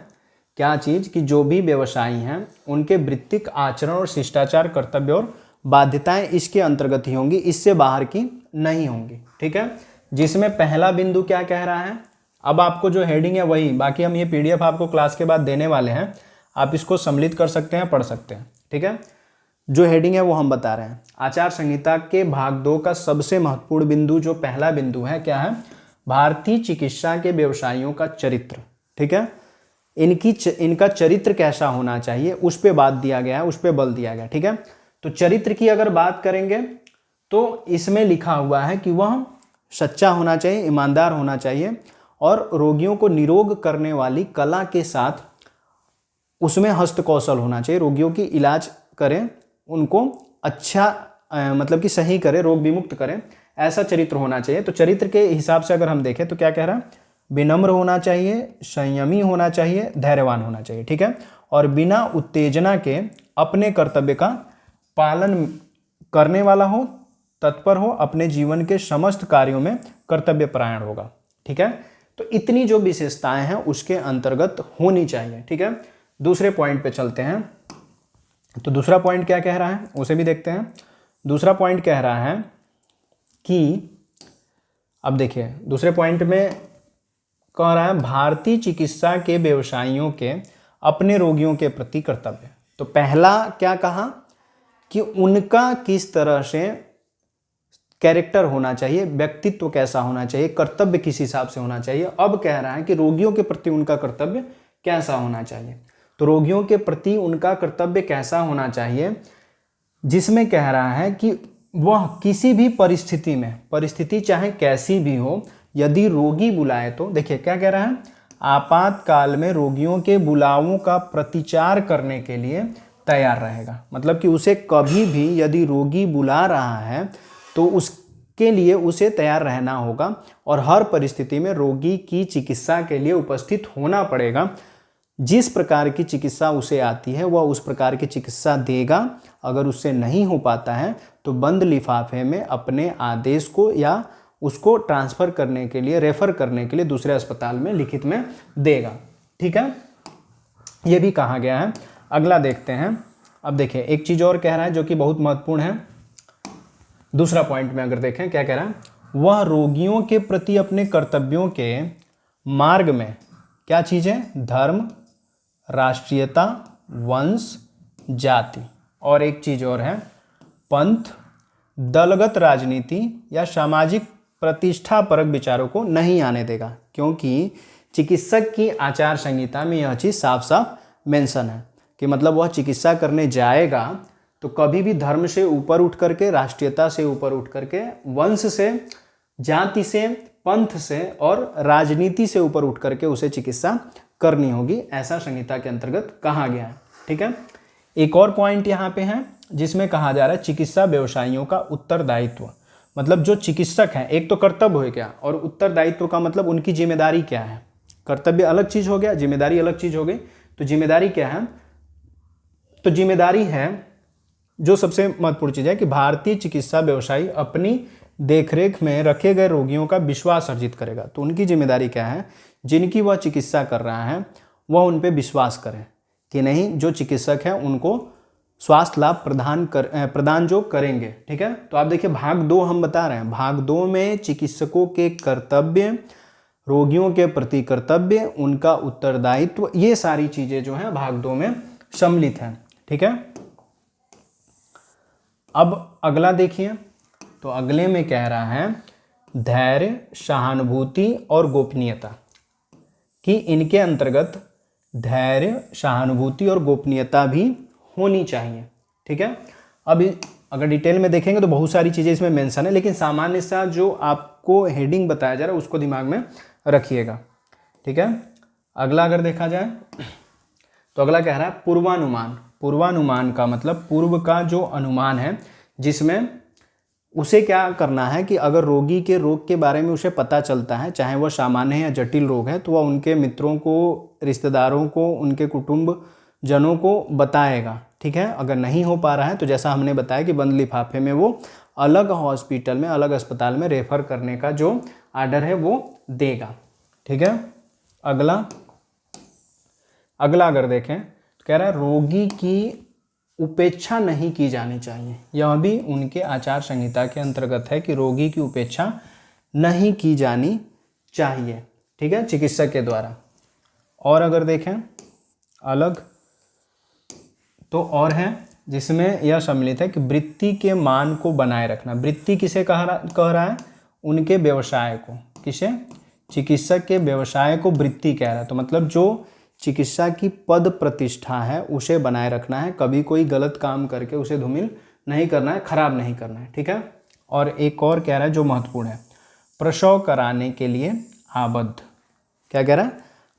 क्या चीज़, कि जो भी व्यवसायी हैं उनके वृत्तिक आचरण और शिष्टाचार, कर्तव्य और बाध्यताएं इसके अंतर्गत ही होंगी, इससे बाहर की नहीं होंगी। ठीक है, जिसमें पहला बिंदु क्या कह रहा है, अब आपको जो हेडिंग है वही, बाकी हम ये PDF आपको क्लास के बाद देने वाले हैं, आप इसको सम्मिलित कर सकते हैं, पढ़ सकते हैं। ठीक है, जो हेडिंग है वो हम बता रहे हैं। आचार संहिता के भाग 2 का सबसे महत्वपूर्ण बिंदु, जो पहला बिंदु है, क्या है, भारतीय चिकित्सा के व्यवसायियों का चरित्र। ठीक है, इनका चरित्र कैसा होना चाहिए उस पर बात दिया गया है, उस पर बल दिया गया। ठीक है, तो चरित्र की अगर बात करेंगे तो इसमें लिखा हुआ है कि वह सच्चा होना चाहिए, ईमानदार होना चाहिए, और रोगियों को निरोग करने वाली कला के साथ उसमें हस्तकौशल होना चाहिए, रोगियों की इलाज करें, उनको अच्छा मतलब कि सही करें, रोग विमुक्त करें, ऐसा चरित्र होना चाहिए। तो चरित्र के हिसाब से अगर हम देखें तो क्या कह रहा है, विनम्र होना चाहिए, संयमी होना चाहिए, धैर्यवान होना चाहिए। ठीक है, और बिना उत्तेजना के अपने कर्तव्य का पालन करने वाला हो, तत्पर हो, अपने जीवन के समस्त कार्यों में कर्तव्यपरायण होगा। ठीक है, तो इतनी जो विशेषताएं हैं उसके अंतर्गत होनी चाहिए। ठीक है, दूसरे पॉइंट पे चलते हैं। तो दूसरा पॉइंट क्या कह रहा है उसे भी देखते हैं। दूसरा पॉइंट कह रहा है कि अब देखिए दूसरे पॉइंट में कह रहा है भारतीय चिकित्सा के व्यवसायियों के अपने रोगियों के प्रति कर्तव्य। तो पहला क्या कहा कि उनका किस तरह से कैरेक्टर होना चाहिए, व्यक्तित्व कैसा होना चाहिए, कर्तव्य किस हिसाब से होना चाहिए। अब कह रहा है कि रोगियों के प्रति उनका कर्तव्य कैसा होना चाहिए। तो रोगियों के प्रति उनका कर्तव्य कैसा होना चाहिए, जिसमें कह रहा है कि वह किसी भी परिस्थिति में, परिस्थिति चाहे कैसी भी हो, यदि रोगी बुलाए तो, देखिए क्या कह रहा है, आपातकाल में रोगियों के बुलावों का प्रतिचार करने के लिए तैयार रहेगा। मतलब कि उसे कभी भी यदि रोगी बुला रहा है तो उसके लिए उसे तैयार रहना होगा और हर परिस्थिति में रोगी की चिकित्सा के लिए उपस्थित होना पड़ेगा। जिस प्रकार की चिकित्सा उसे आती है वह उस प्रकार की चिकित्सा देगा। अगर उससे नहीं हो पाता है तो बंद लिफाफे में अपने आदेश को या उसको ट्रांसफ़र करने के लिए, रेफ़र करने के लिए दूसरे अस्पताल में लिखित में देगा। ठीक है, ये भी कहा गया है। अगला देखते हैं। अब देखिए एक चीज़ और कह रहा है जो कि बहुत महत्वपूर्ण है। दूसरा पॉइंट में अगर देखें क्या कह रहा है, वह रोगियों के प्रति अपने कर्तव्यों के मार्ग में क्या चीज़ें, धर्म, राष्ट्रीयता, वंश, जाति और एक चीज़ और है पंथ, दलगत राजनीति या सामाजिक प्रतिष्ठापरक विचारों को नहीं आने देगा। क्योंकि चिकित्सक की आचार संहिता में यह चीज़ साफ साफ मेंशन है कि मतलब वह चिकित्सा करने जाएगा तो कभी भी धर्म से ऊपर उठ करके, राष्ट्रीयता से ऊपर उठ करके, वंश से, जाति से, पंथ से और राजनीति से ऊपर उठ करके उसे चिकित्सा करनी होगी, ऐसा संहिता के अंतर्गत कहा गया है। ठीक है, एक और पॉइंट यहाँ पे है जिसमें कहा जा रहा है चिकित्सा व्यवसायियों का उत्तरदायित्व। मतलब जो चिकित्सक हैं, एक तो कर्तव्य हो गया और उत्तरदायित्व का मतलब उनकी जिम्मेदारी क्या है। कर्तव्य अलग चीज़ हो गया, जिम्मेदारी अलग चीज़ हो गई। तो जिम्मेदारी क्या है, तो जिम्मेदारी है जो सबसे महत्वपूर्ण चीज़ है कि भारतीय चिकित्सा व्यवसायी अपनी देखरेख में रखे गए रोगियों का विश्वास अर्जित करेगा। तो उनकी जिम्मेदारी क्या है, जिनकी वह चिकित्सा कर रहा है वह उन पर विश्वास करें कि नहीं, जो चिकित्सक हैं उनको स्वास्थ्य लाभ प्रदान जो करेंगे। ठीक है, तो आप देखिए भाग 2 हम बता रहे हैं। भाग 2 में चिकित्सकों के कर्तव्य, रोगियों के प्रति कर्तव्य, उनका उत्तरदायित्व, ये सारी चीज़ें जो हैं भाग 2 में सम्मिलित हैं। ठीक है, अब अगला देखिए। तो अगले में कह रहा है धैर्य, सहानुभूति और गोपनीयता, कि इनके अंतर्गत धैर्य, सहानुभूति और गोपनीयता भी होनी चाहिए। ठीक है, अब अगर डिटेल में देखेंगे तो बहुत सारी चीज़ें इसमें मेंशन है, लेकिन सामान्य सा जो आपको हेडिंग बताया जा रहा है उसको दिमाग में रखिएगा। ठीक है, अगला अगर देखा जाए तो अगला कह रहा है पूर्वानुमान। पूर्वानुमान का मतलब पूर्व का जो अनुमान है, जिसमें उसे क्या करना है कि अगर रोगी के रोग के बारे में उसे पता चलता है, चाहे वह सामान्य है या जटिल रोग है, तो वह उनके मित्रों को, रिश्तेदारों को, उनके कुटुंब जनों को बताएगा। ठीक है, अगर नहीं हो पा रहा है तो जैसा हमने बताया कि बंद लिफाफे में वो अलग हॉस्पिटल में, अलग अस्पताल में रेफर करने का जो आर्डर है वो देगा। ठीक है, अगला अगर देखें तो कह रहा है रोगी की उपेक्षा नहीं की जानी चाहिए। यह भी उनके आचार संहिता के अंतर्गत है कि रोगी की उपेक्षा नहीं की जानी चाहिए। ठीक है, चिकित्सक के द्वारा। और अगर देखें अलग तो और है जिसमें यह सम्मिलित है कि वृत्ति के मान को बनाए रखना। वृत्ति किसे कह रहा है, उनके व्यवसाय को। किसे, चिकित्सक के व्यवसाय को वृत्ति कह रहा है। तो मतलब जो चिकित्सा की पद प्रतिष्ठा है उसे बनाए रखना है, कभी कोई गलत काम करके उसे धूमिल नहीं करना है, खराब नहीं करना है। ठीक है, और एक और कह रहा है जो महत्वपूर्ण है, प्रसव कराने के लिए आबद्ध। क्या कह रहा है,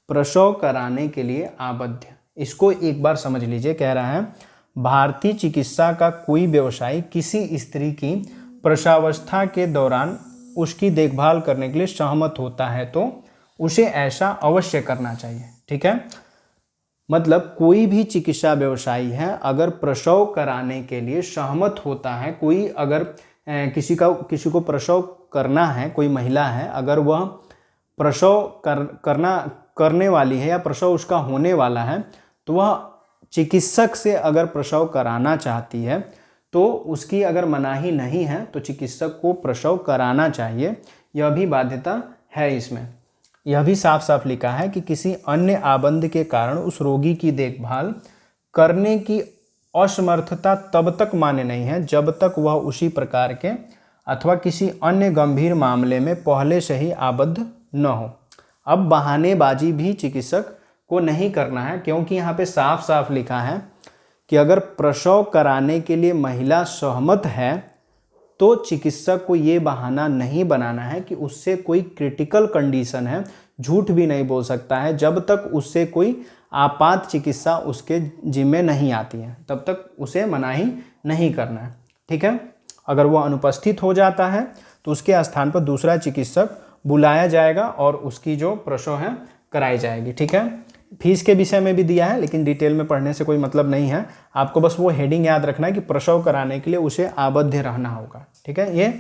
प्रसव कराने के लिए आबद्ध। इसको एक बार समझ लीजिए। कह रहा है भारतीय चिकित्सा का कोई व्यवसायी किसी स्त्री की प्रसवावस्था के दौरान उसकी देखभाल करने के लिए सहमत होता है तो उसे ऐसा अवश्य करना चाहिए। ठीक है, मतलब कोई भी चिकित्सा व्यवसायी है अगर प्रसव कराने के लिए सहमत होता है, कोई अगर किसी को प्रसव करना है, कोई महिला है, अगर वह प्रसव करने वाली है या प्रसव उसका होने वाला है, तो वह चिकित्सक से अगर प्रसव कराना चाहती है तो उसकी अगर मनाही नहीं है तो चिकित्सक को प्रसव कराना चाहिए, यह भी बाध्यता है इसमें। यह भी साफ साफ लिखा है कि किसी अन्य आबंध के कारण उस रोगी की देखभाल करने की असमर्थता तब तक मान्य नहीं है जब तक वह उसी प्रकार के अथवा किसी अन्य गंभीर मामले में पहले से ही आबद्ध न हो। अब बहानेबाजी भी चिकित्सक को नहीं करना है, क्योंकि यहाँ पे साफ साफ लिखा है कि अगर प्रसव कराने के लिए महिला सहमत है तो चिकित्सक को ये बहाना नहीं बनाना है कि उससे कोई क्रिटिकल कंडीशन है। झूठ भी नहीं बोल सकता है जब तक उससे कोई आपात चिकित्सा उसके जिम्मे नहीं आती है, तब तक उसे मनाही नहीं करना है। ठीक है, अगर वो अनुपस्थित हो जाता है तो उसके स्थान पर दूसरा चिकित्सक बुलाया जाएगा और उसकी जो प्रसव है कराई जाएगी। ठीक है, फीस के विषय में भी दिया है, लेकिन डिटेल में पढ़ने से कोई मतलब नहीं है। आपको बस वो हेडिंग याद रखना है कि प्रसव कराने के लिए उसे आबद्ध रहना होगा। ठीक है, ये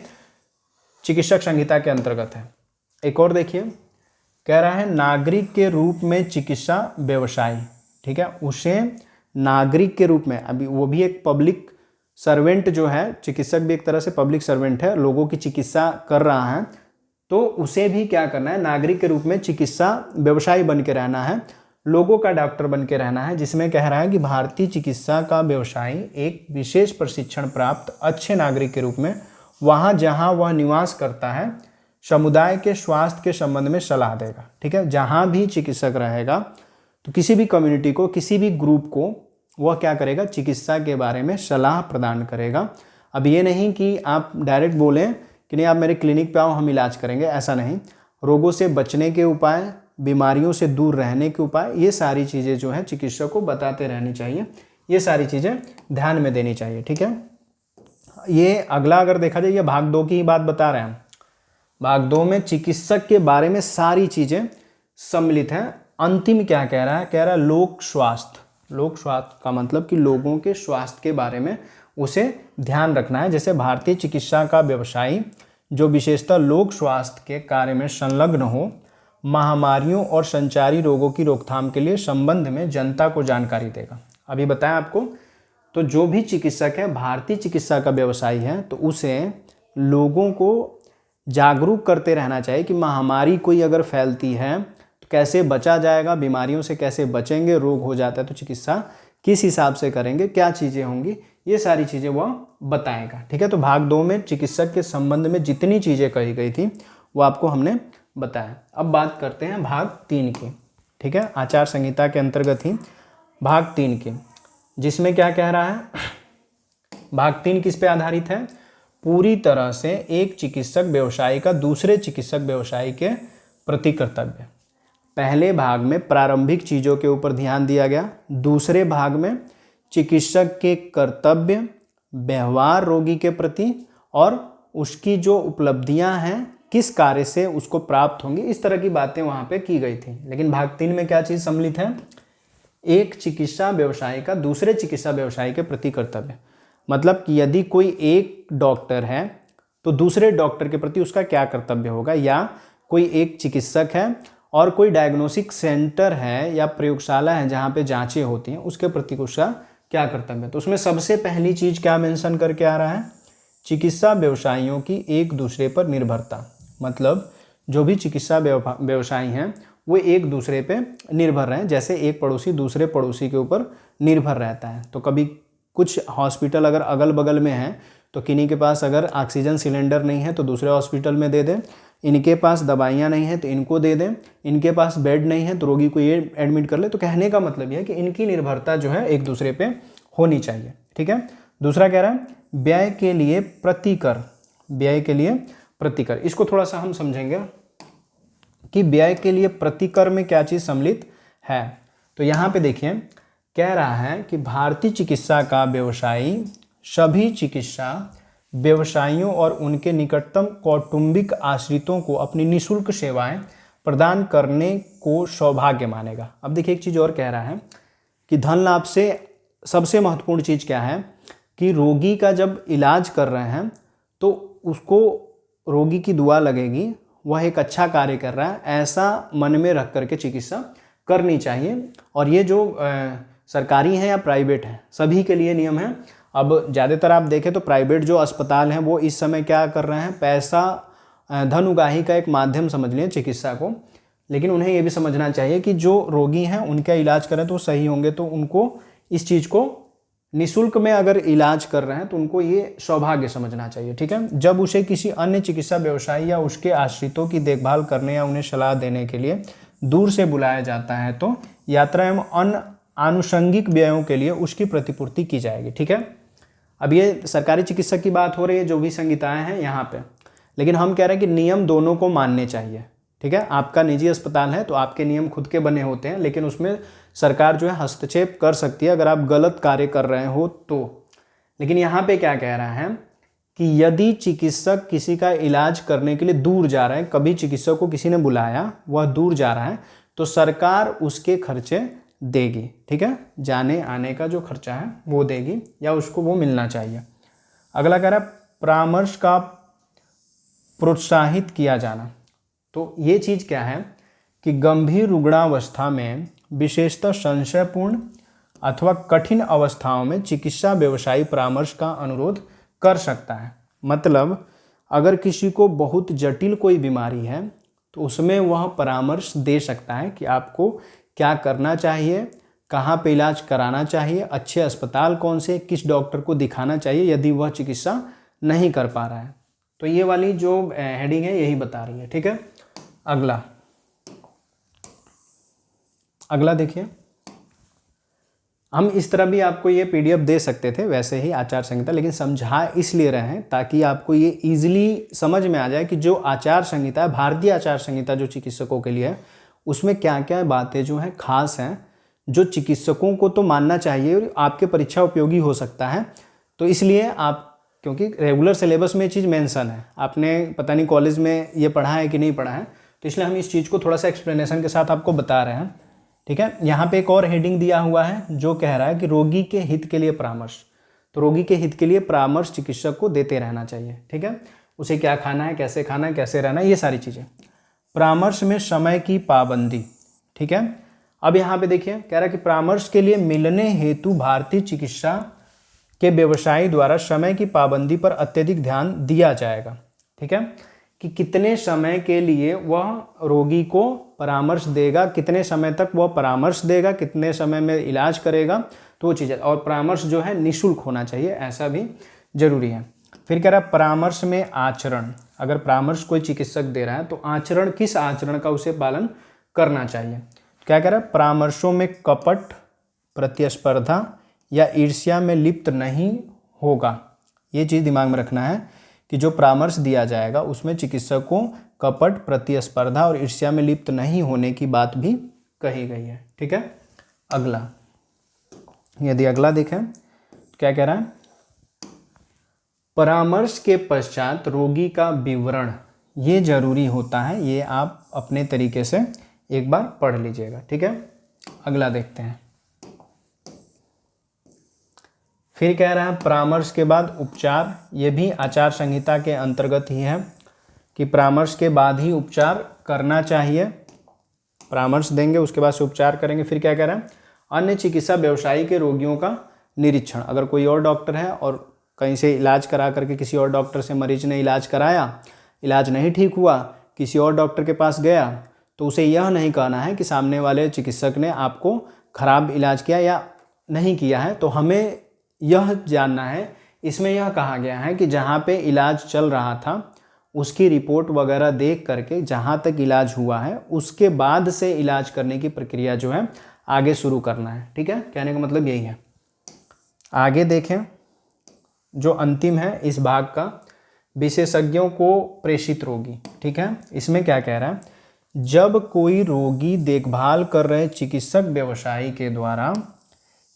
चिकित्सक संहिता के अंतर्गत है। एक और देखिए, कह रहा है नागरिक के रूप में चिकित्सा व्यवसायी। ठीक है, उसे नागरिक के रूप में, अभी वो भी एक पब्लिक सर्वेंट जो है, चिकित्सक भी एक तरह से पब्लिक सर्वेंट है, लोगों की चिकित्सा कर रहा है, तो उसे भी क्या करना है, नागरिक के रूप में चिकित्सा व्यवसायी बन के रहना है, लोगों का डॉक्टर बन के रहना है। जिसमें कह रहा है कि भारतीय चिकित्सा का व्यवसायी एक विशेष प्रशिक्षण प्राप्त अच्छे नागरिक के रूप में वहाँ जहाँ वह निवास करता है समुदाय के स्वास्थ्य के संबंध में सलाह देगा। ठीक है, जहाँ भी चिकित्सक रहेगा तो किसी भी कम्युनिटी को, किसी भी ग्रुप को वह क्या करेगा, चिकित्सा के बारे में सलाह प्रदान करेगा। अब ये नहीं कि आप डायरेक्ट बोलें कि नहीं आप मेरे क्लिनिक पे आओ, हम इलाज करेंगे, ऐसा नहीं। रोगों से बचने के उपाय, बीमारियों से दूर रहने के उपाय, ये सारी चीज़ें जो है चिकित्सक को बताते रहनी चाहिए, ये सारी चीज़ें ध्यान में देनी चाहिए। ठीक है, ये अगला अगर देखा जाए, ये भाग 2 की ही बात बता रहे हैं। भाग 2 में चिकित्सक के बारे में सारी चीज़ें सम्मिलित हैं। अंतिम क्या कह रहा है, कह रहा है लोक स्वास्थ्य। लोक स्वास्थ्य का मतलब कि लोगों के स्वास्थ्य के बारे में उसे ध्यान रखना है। जैसे भारतीय चिकित्सा का व्यवसायी जो विशेषतः लोक स्वास्थ्य के कार्य में संलग्न हो, महामारियों और संचारी रोगों की रोकथाम के लिए संबंध में जनता को जानकारी देगा। अभी बताया आपको, तो जो भी चिकित्सक है, भारतीय चिकित्सा का व्यवसायी है, तो उसे लोगों को जागरूक करते रहना चाहिए कि महामारी कोई अगर फैलती है तो कैसे बचा जाएगा, बीमारियों से कैसे बचेंगे, रोग हो जाता है तो चिकित्सा किस हिसाब से करेंगे, क्या चीज़ें होंगी, ये सारी चीज़ें वह बताएगा। ठीक है, तो भाग 2 में चिकित्सक के संबंध में जितनी चीज़ें कही गई थी वो आपको हमने बताया। अब बात करते हैं भाग 3 की। ठीक है, आचार संहिता के अंतर्गत ही भाग 3 की, जिसमें क्या कह रहा है, भाग 3 किस पे आधारित है, पूरी तरह से एक चिकित्सक व्यवसायी का दूसरे चिकित्सक व्यवसायी के प्रति कर्तव्य। पहले भाग में प्रारंभिक चीज़ों के ऊपर ध्यान दिया गया, दूसरे भाग में चिकित्सक के कर्तव्य, व्यवहार रोगी के प्रति और उसकी जो उपलब्धियां हैं, किस कार्य से उसको प्राप्त होंगी, इस तरह की बातें वहाँ पे की गई थी। लेकिन भाग 3 में क्या चीज़ सम्मिलित है, एक चिकित्सा व्यवसायी का दूसरे चिकित्सा व्यवसायी के प्रति कर्तव्य। मतलब कि यदि कोई एक डॉक्टर है तो दूसरे डॉक्टर के प्रति उसका क्या कर्तव्य होगा, या कोई एक चिकित्सक है और कोई डायग्नोस्टिक सेंटर है या प्रयोगशाला है जहाँ पे जांचें होती हैं, उसके प्रति उसका क्या कर्तव्य है। तो उसमें सबसे पहली चीज़ क्या मेंशन करके आ रहा है, चिकित्सा व्यवसायियों की एक दूसरे पर निर्भरता। मतलब जो भी चिकित्सा व्यवसायी हैं वो एक दूसरे पे निर्भर रहें, जैसे एक पड़ोसी दूसरे पड़ोसी के ऊपर निर्भर रहता है। तो कभी कुछ हॉस्पिटल अगर अगल बगल में है तो किन्हीं के पास अगर ऑक्सीजन सिलेंडर नहीं है तो दूसरे हॉस्पिटल में दे दें, इनके पास दवाइयाँ नहीं हैं तो इनको दे दें, इनके पास बेड नहीं है तो रोगी को ये एडमिट कर ले। तो कहने का मतलब यह है कि इनकी निर्भरता जो है एक दूसरे पे होनी चाहिए। ठीक है, दूसरा कह रहा है व्यय के लिए प्रतिकर। व्यय के लिए प्रतिकर, इसको थोड़ा सा हम समझेंगे कि व्यय के लिए प्रतिकर में क्या चीज़ सम्मिलित है। तो यहाँ पे देखिए, कह रहा है कि भारतीय चिकित्सा का व्यवसायी सभी चिकित्सा व्यवसायियों और उनके निकटतम कौटुंबिक आश्रितों को अपनी निःशुल्क सेवाएं प्रदान करने को सौभाग्य मानेगा। अब देखिए एक चीज़ और कह रहा है कि धन लाभ से सबसे महत्वपूर्ण चीज़ क्या है कि रोगी का जब इलाज कर रहे हैं तो उसको रोगी की दुआ लगेगी, वह एक अच्छा कार्य कर रहा है, ऐसा मन में रख करके चिकित्सा करनी चाहिए। और ये जो सरकारी है या प्राइवेट है, सभी के लिए नियम है। अब ज़्यादातर आप देखें तो प्राइवेट जो अस्पताल हैं वो इस समय क्या कर रहे हैं, पैसा धन उगाही का एक माध्यम समझ लें चिकित्सा को, लेकिन उन्हें ये भी समझना चाहिए कि जो रोगी हैं उनका इलाज करें तो सही होंगे, तो उनको इस चीज़ को निःशुल्क में अगर इलाज कर रहे हैं तो उनको ये सौभाग्य समझना चाहिए। ठीक है, जब उसे किसी अन्य चिकित्सा व्यवसायी या उसके आश्रितों की देखभाल करने या उन्हें सलाह देने के लिए दूर से बुलाया जाता है तो यात्रा एवं अन्य आनुषंगिक व्ययों के लिए उसकी प्रतिपूर्ति की जाएगी। ठीक है, अब ये सरकारी चिकित्सक की बात हो रही है, जो भी संहिताएं हैं यहाँ पे, लेकिन हम कह रहे हैं कि नियम दोनों को मानने चाहिए। ठीक है, आपका निजी अस्पताल है तो आपके नियम खुद के बने होते हैं, लेकिन उसमें सरकार जो है हस्तक्षेप कर सकती है अगर आप गलत कार्य कर रहे हो तो। लेकिन यहाँ पे क्या कह रहा है कि यदि चिकित्सक किसी का इलाज करने के लिए दूर जा रहा है, कभी चिकित्सक को किसी ने बुलाया, वह दूर जा रहा है, तो सरकार उसके खर्चे देगी। ठीक है, जाने आने का जो खर्चा है वो देगी या उसको वो मिलना चाहिए। अगला कह रहा है परामर्श का प्रोत्साहित किया जाना। तो ये चीज़ क्या है कि गंभीर रुग्णावस्था में, विशेषतः संशयपूर्ण अथवा कठिन अवस्थाओं में चिकित्सा व्यवसायी परामर्श का अनुरोध कर सकता है। मतलब अगर किसी को बहुत जटिल कोई बीमारी है तो उसमें वह परामर्श दे सकता है कि आपको क्या करना चाहिए, कहाँ पे इलाज कराना चाहिए, अच्छे अस्पताल कौन से, किस डॉक्टर को दिखाना चाहिए यदि वह चिकित्सा नहीं कर पा रहा है। तो ये वाली जो हेडिंग है यही बता रही है। ठीक है, अगला देखिए, हम इस तरह भी आपको ये पीडीएफ दे सकते थे वैसे ही आचार संहिता, लेकिन समझा इसलिए रहे हैं ताकि आपको ये इजीली समझ में आ जाए कि जो आचार संहिता है, भारतीय आचार संहिता जो चिकित्सकों के लिए है, उसमें क्या क्या बातें जो हैं खास हैं, जो चिकित्सकों को तो मानना चाहिए और आपके परीक्षा उपयोगी हो सकता है। तो इसलिए आप, क्योंकि रेगुलर सिलेबस में ये चीज़ मेंशन है, आपने पता नहीं कॉलेज में ये पढ़ा है कि नहीं पढ़ा है, तो इसलिए हम इस चीज़ को थोड़ा सा एक्सप्लेनेशन के साथ आपको बता रहे हैं। ठीक है, यहाँ पे एक और हेडिंग दिया हुआ है जो कह रहा है कि रोगी के हित के लिए परामर्श। तो रोगी के हित के लिए परामर्श चिकित्सक को देते रहना चाहिए। ठीक है, उसे क्या खाना है, कैसे खाना है, कैसे रहना है, ये सारी चीज़ें। परामर्श में समय की पाबंदी। ठीक है, अब यहाँ पे देखिए कह रहा है कि परामर्श के लिए मिलने हेतु भारतीय चिकित्सा के व्यवसायी द्वारा समय की पाबंदी पर अत्यधिक ध्यान दिया जाएगा। ठीक है, कि कितने समय के लिए वह रोगी को परामर्श देगा, कितने समय तक वह परामर्श देगा, कितने समय में इलाज करेगा, तो वो चीज़ है। और परामर्श जो है निःशुल्क होना चाहिए, ऐसा भी जरूरी है। फिर कह रहा है परामर्श में आचरण। अगर परामर्श कोई चिकित्सक दे रहा है तो आचरण, किस आचरण का उसे पालन करना चाहिए। क्या कह रहा है, परामर्शों में कपट, प्रतिस्पर्धा या ईर्ष्या में लिप्त नहीं होगा। ये चीज़ दिमाग में रखना है कि जो परामर्श दिया जाएगा उसमें चिकित्सकों कपट, प्रतिस्पर्धा और ईर्ष्या में लिप्त नहीं होने की बात भी कही गई है। ठीक है, अगला, यदि अगला देखें क्या कह रहा है, परामर्श के पश्चात रोगी का विवरण, ये जरूरी होता है, ये आप अपने तरीके से एक बार पढ़ लीजिएगा। ठीक है, अगला देखते हैं। फिर कह रहा है परामर्श के बाद उपचार। ये भी आचार संहिता के अंतर्गत ही है कि परामर्श के बाद ही उपचार करना चाहिए। परामर्श देंगे उसके बाद से उपचार करेंगे। फिर क्या कह रहा है, अन्य चिकित्सा व्यवसायी के रोगियों का निरीक्षण। अगर कोई और डॉक्टर है और कहीं से इलाज करा करके किसी और डॉक्टर से मरीज ने इलाज कराया, इलाज नहीं ठीक हुआ, किसी और डॉक्टर के पास गया, तो उसे यह नहीं कहना है कि सामने वाले चिकित्सक ने आपको खराब इलाज किया या नहीं किया है। तो हमें यह जानना है, इसमें यह कहा गया है कि जहाँ पे इलाज चल रहा था उसकी रिपोर्ट वगैरह देख करके जहाँ तक इलाज हुआ है उसके बाद से इलाज करने की प्रक्रिया जो है आगे शुरू करना है। ठीक है, कहने का मतलब यही है। आगे देखें, जो अंतिम है इस भाग का, विशेषज्ञों को प्रेषित रोगी। ठीक है, इसमें क्या कह रहा है, जब कोई रोगी देखभाल कर रहे चिकित्सक व्यवसायी के द्वारा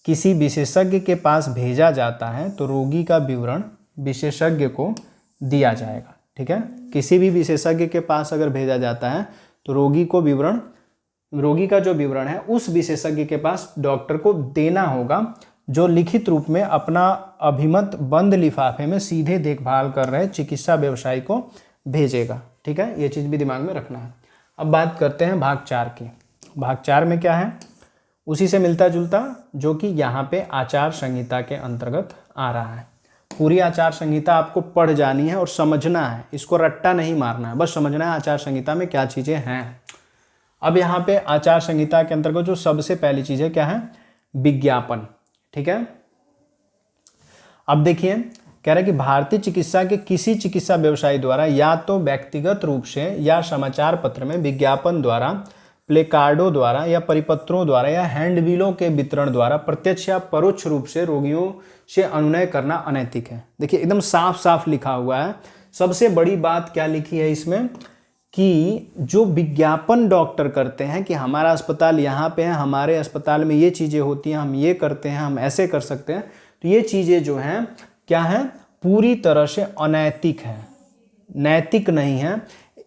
किसी विशेषज्ञ के पास भेजा जाता है तो रोगी का विवरण विशेषज्ञ को दिया जाएगा। ठीक है, किसी भी विशेषज्ञ के पास अगर भेजा जाता है तो रोगी का जो विवरण है उस विशेषज्ञ के पास डॉक्टर को देना होगा, जो लिखित रूप में अपना अभिमत बंद लिफाफे में सीधे देखभाल कर रहे चिकित्सा व्यवसायी को भेजेगा। ठीक है, ये चीज़ भी दिमाग में रखना है। अब बात करते हैं भाग 4 की। भाग 4 में क्या है, उसी से मिलता जुलता, जो कि यहाँ पे आचार संहिता के अंतर्गत आ रहा है। पूरी आचार संहिता आपको पढ़ जानी है और समझना है, इसको रट्टा नहीं मारना है, बस समझना है आचार संहिता में क्या चीज़ें हैं। अब यहाँ पे आचार संहिता के अंतर्गत जो सबसे पहली चीज़ है क्या है, विज्ञापन। ठीक है, अब देखिए कह रहा है कि भारतीय चिकित्सा के किसी चिकित्सा व्यवसायी द्वारा या तो व्यक्तिगत रूप से या समाचार पत्र में विज्ञापन द्वारा, प्लेकार्डों द्वारा या परिपत्रों द्वारा या हैंडबिलों के वितरण द्वारा प्रत्यक्ष या परोक्ष रूप से रोगियों से अनुनय करना अनैतिक है। देखिए एकदम साफ साफ लिखा हुआ है। सबसे बड़ी बात क्या लिखी है इसमें कि जो विज्ञापन डॉक्टर करते हैं कि हमारा अस्पताल यहाँ पे है, हमारे अस्पताल में ये चीज़ें होती हैं, हम ये करते हैं, हम ऐसे कर सकते हैं, तो ये चीज़ें जो हैं क्या है, पूरी तरह से अनैतिक है, नैतिक नहीं है,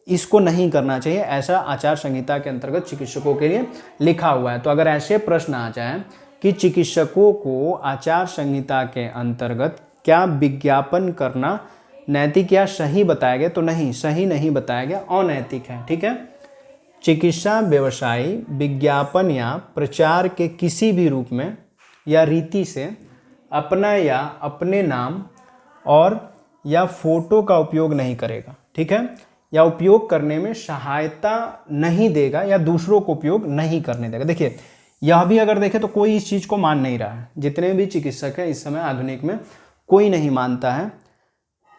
इसको नहीं करना चाहिए। ऐसा आचार संहिता के अंतर्गत चिकित्सकों के लिए लिखा हुआ है। तो अगर ऐसे प्रश्न आ जाए कि चिकित्सकों को आचार संहिता के अंतर्गत क्या विज्ञापन करना नैतिक या सही बताया गया, तो नहीं, सही नहीं बताया गया, अनैतिक है। ठीक है, चिकित्सा व्यवसायी विज्ञापन या प्रचार के किसी भी रूप में या रीति से अपना या अपने नाम और या फोटो का उपयोग नहीं करेगा। ठीक है, या उपयोग करने में सहायता नहीं देगा या दूसरों को उपयोग नहीं करने देगा। देखिए यह भी अगर देखें तो कोई इस चीज़ को मान नहीं रहा है, जितने भी चिकित्सक हैं इस समय आधुनिक में कोई नहीं मानता है।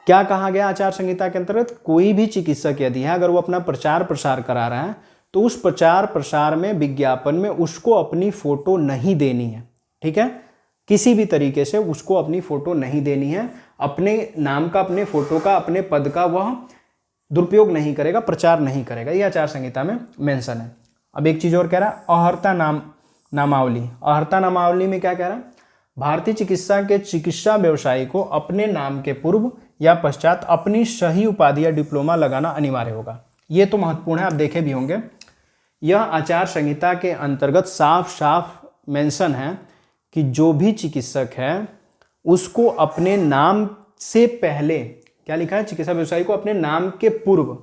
क्या कहा गया आचार संहिता के अंतर्गत, कोई भी चिकित्सक यदि है अगर वो अपना प्रचार प्रसार करा रहा है तो उस प्रचार प्रसार में विज्ञापन में उसको अपनी फोटो नहीं देनी है। ठीक है, किसी भी तरीके से उसको अपनी फोटो नहीं देनी है, अपने नाम का, अपने फोटो का, अपने पद का वह दुरुपयोग नहीं करेगा, प्रचार नहीं करेगा, ये आचार संहिता में मेंशन है। अब एक चीज और कह रहा है, अहर्ता नामावली। अहर्ता नामावली में क्या कह रहा है, भारतीय चिकित्सा के चिकित्सा व्यवसायी को अपने नाम के पूर्व या पश्चात अपनी सही उपाधि या डिप्लोमा लगाना अनिवार्य होगा। ये तो महत्वपूर्ण है, आप देखे भी होंगे। यह आचार संहिता के अंतर्गत साफ साफ मेंशन है कि जो भी चिकित्सक है उसको अपने नाम से पहले, क्या लिखा है, चिकित्सा व्यवसायी को अपने नाम के पूर्व,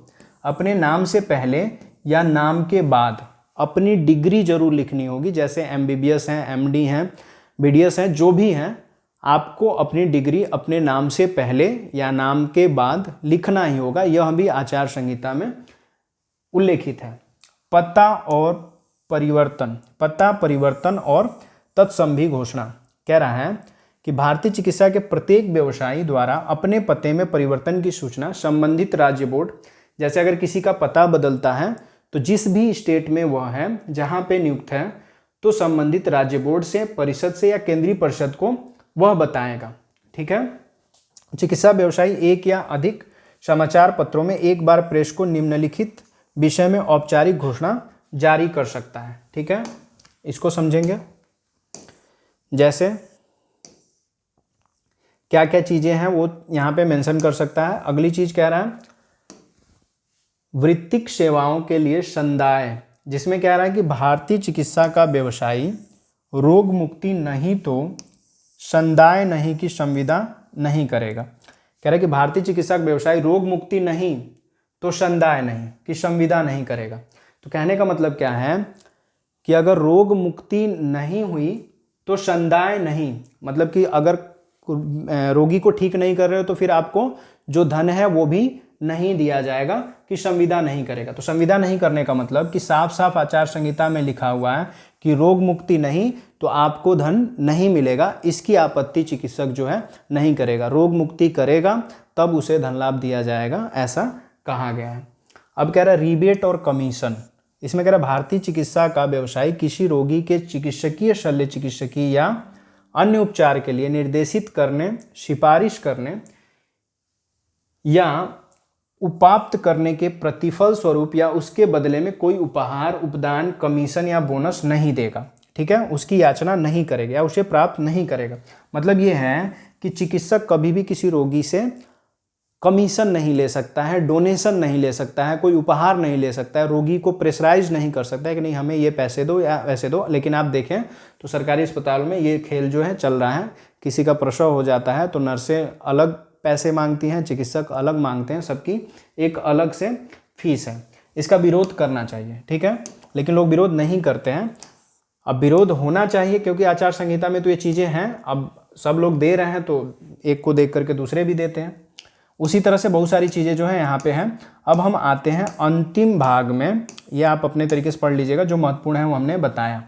अपने नाम से पहले या नाम के बाद अपनी डिग्री जरूर लिखनी होगी। जैसे MBBS हैं, MD हैं, BDS हैं, जो भी हैं, आपको अपनी डिग्री अपने नाम से पहले या नाम के बाद लिखना ही होगा। यह भी आचार संहिता में उल्लेखित है। पता परिवर्तन और तत्संबंधी घोषणा कह रहा है कि भारतीय चिकित्सा के प्रत्येक व्यवसायी द्वारा अपने पते में परिवर्तन की सूचना संबंधित राज्य बोर्ड, जैसे अगर किसी का पता बदलता है तो जिस भी स्टेट में वह है, जहां पे नियुक्त है, तो संबंधित राज्य बोर्ड से, परिषद से या केंद्रीय परिषद को वह बताएगा। ठीक है, चिकित्सा व्यवसायी एक या अधिक समाचार पत्रों में एक बार प्रेस को निम्नलिखित विषय में औपचारिक घोषणा जारी कर सकता है। ठीक है, इसको समझेंगे। जैसे क्या क्या चीजें हैं वो यहां पे मेंशन कर सकता है। अगली चीज कह रहा है वृत्तिक सेवाओं के लिए संदाय, जिसमें कह रहा है कि भारतीय चिकित्सा का व्यवसायी रोग मुक्ति नहीं तो संदाय नहीं की संविदा नहीं करेगा। कह रहा है कि भारतीय चिकित्सा का व्यवसायी रोग मुक्ति नहीं तो संदाय नहीं की संविदा नहीं करेगा। तो कहने का मतलब क्या है कि अगर रोग मुक्ति नहीं हुई तो संदाय नहीं, मतलब कि अगर रोगी को ठीक नहीं कर रहे हो तो फिर आपको जो धन है वो भी नहीं दिया जाएगा, कि संविदा नहीं करेगा। तो संविदा नहीं करने का मतलब कि साफ साफ आचार संहिता में लिखा हुआ है कि रोग मुक्ति नहीं तो आपको धन नहीं मिलेगा, इसकी आपत्ति चिकित्सक जो है नहीं करेगा। रोग मुक्ति करेगा तब उसे धन लाभ दिया जाएगा, ऐसा कहा गया है। अब कह रहा है रिबेट और कमीशन। इसमें कह रहा है भारतीय चिकित्सा का व्यवसायी किसी रोगी के चिकित्सकीय शल्य चिकित्सकीय या अन्य उपचार के लिए निर्देशित करने, सिफारिश करने या उपाप्त करने के प्रतिफल स्वरूप या उसके बदले में कोई उपहार, उपदान, कमीशन या बोनस नहीं देगा। ठीक है, उसकी याचना नहीं करेगा या उसे प्राप्त नहीं करेगा। मतलब ये है कि चिकित्सक कभी भी किसी रोगी से कमीशन नहीं ले सकता है, डोनेशन नहीं ले सकता है, कोई उपहार नहीं ले सकता है, रोगी को प्रेशराइज नहीं कर सकता है कि नहीं हमें ये पैसे दो या वैसे दो। लेकिन आप देखें तो सरकारी अस्पताल में ये खेल जो है चल रहा है। किसी का प्रसव हो जाता है तो नर्सें अलग पैसे मांगती हैं, चिकित्सक अलग मांगते हैं, सबकी एक अलग से फीस है। इसका विरोध करना चाहिए। ठीक है, लेकिन लोग विरोध नहीं करते हैं। अब विरोध होना चाहिए क्योंकि आचार संहिता में तो ये चीज़ें हैं। अब सब लोग दे रहे हैं तो एक को देख करके दूसरे भी देते हैं। उसी तरह से बहुत सारी चीज़ें जो है यहाँ पे हैं। अब हम आते हैं अंतिम भाग में, ये आप अपने तरीके से पढ़ लीजिएगा, जो महत्वपूर्ण है वो हमने बताया।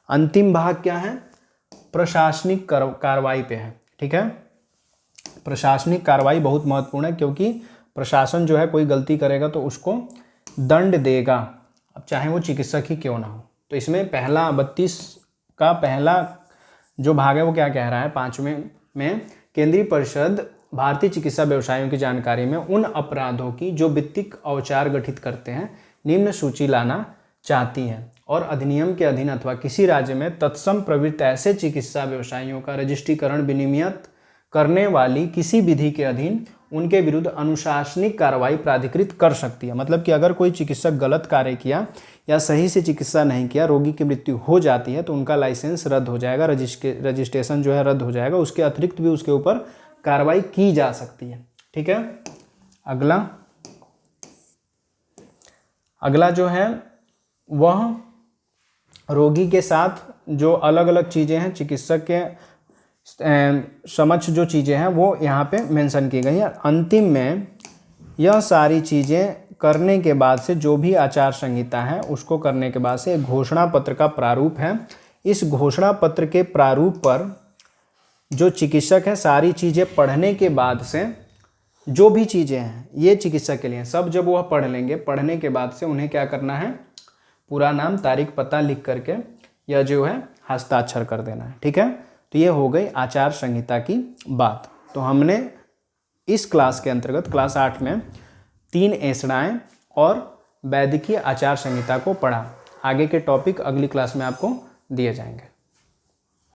अंतिम भाग क्या है? प्रशासनिक कार्रवाई पे है। ठीक है, प्रशासनिक कार्रवाई बहुत महत्वपूर्ण है, क्योंकि प्रशासन जो है कोई गलती करेगा तो उसको दंड देगा, अब चाहे वो चिकित्सक ही क्यों ना हो। तो इसमें पहला 32 का पहला जो भाग है वो क्या कह रहा है? 5वें में केंद्रीय परिषद भारतीय चिकित्सा व्यवसायों की जानकारी में उन अपराधों की जो वित्तीय औचार गठित करते हैं निम्न सूची लाना चाहती है, और अधिनियम के अधीन अथवा किसी राज्य में तत्सम प्रवृत्त ऐसे चिकित्सा व्यवसायियों का रजिस्ट्रीकरण विनियमित करने वाली किसी विधि के अधीन उनके विरुद्ध अनुशासनिक कार्रवाई प्राधिकृत कर सकती है। मतलब कि अगर कोई चिकित्सक गलत कार्य किया या सही से चिकित्सा नहीं किया, रोगी की मृत्यु हो जाती है, तो उनका लाइसेंस रद्द हो जाएगा, रजिस्ट्रेशन जो है रद्द हो जाएगा। उसके अतिरिक्त भी उसके ऊपर कार्रवाई की जा सकती है। ठीक है, अगला जो है वह रोगी के साथ जो अलग अलग चीज़ें हैं, चिकित्सक के समक्ष जो चीज़ें हैं वो यहाँ पे मेंशन की गई है। अंतिम में यह सारी चीज़ें करने के बाद से जो भी आचार संहिता है उसको करने के बाद से एक घोषणा पत्र का प्रारूप है। इस घोषणा पत्र के प्रारूप पर जो चिकित्सक है सारी चीज़ें पढ़ने के बाद से, जो भी चीज़ें हैं ये चिकित्सक के लिए सब जब वह पढ़ लेंगे, पढ़ने के बाद से उन्हें क्या करना है? पूरा नाम, तारीख, पता लिख करके यह जो है हस्ताक्षर कर देना है। ठीक है, तो ये हो गई आचार संहिता की बात। तो हमने इस क्लास के अंतर्गत क्लास 8 में 3 ऐसड़ाएँ और वैद्यकीय आचार संहिता को पढ़ा। आगे के टॉपिक अगली क्लास में आपको दिए जाएंगे।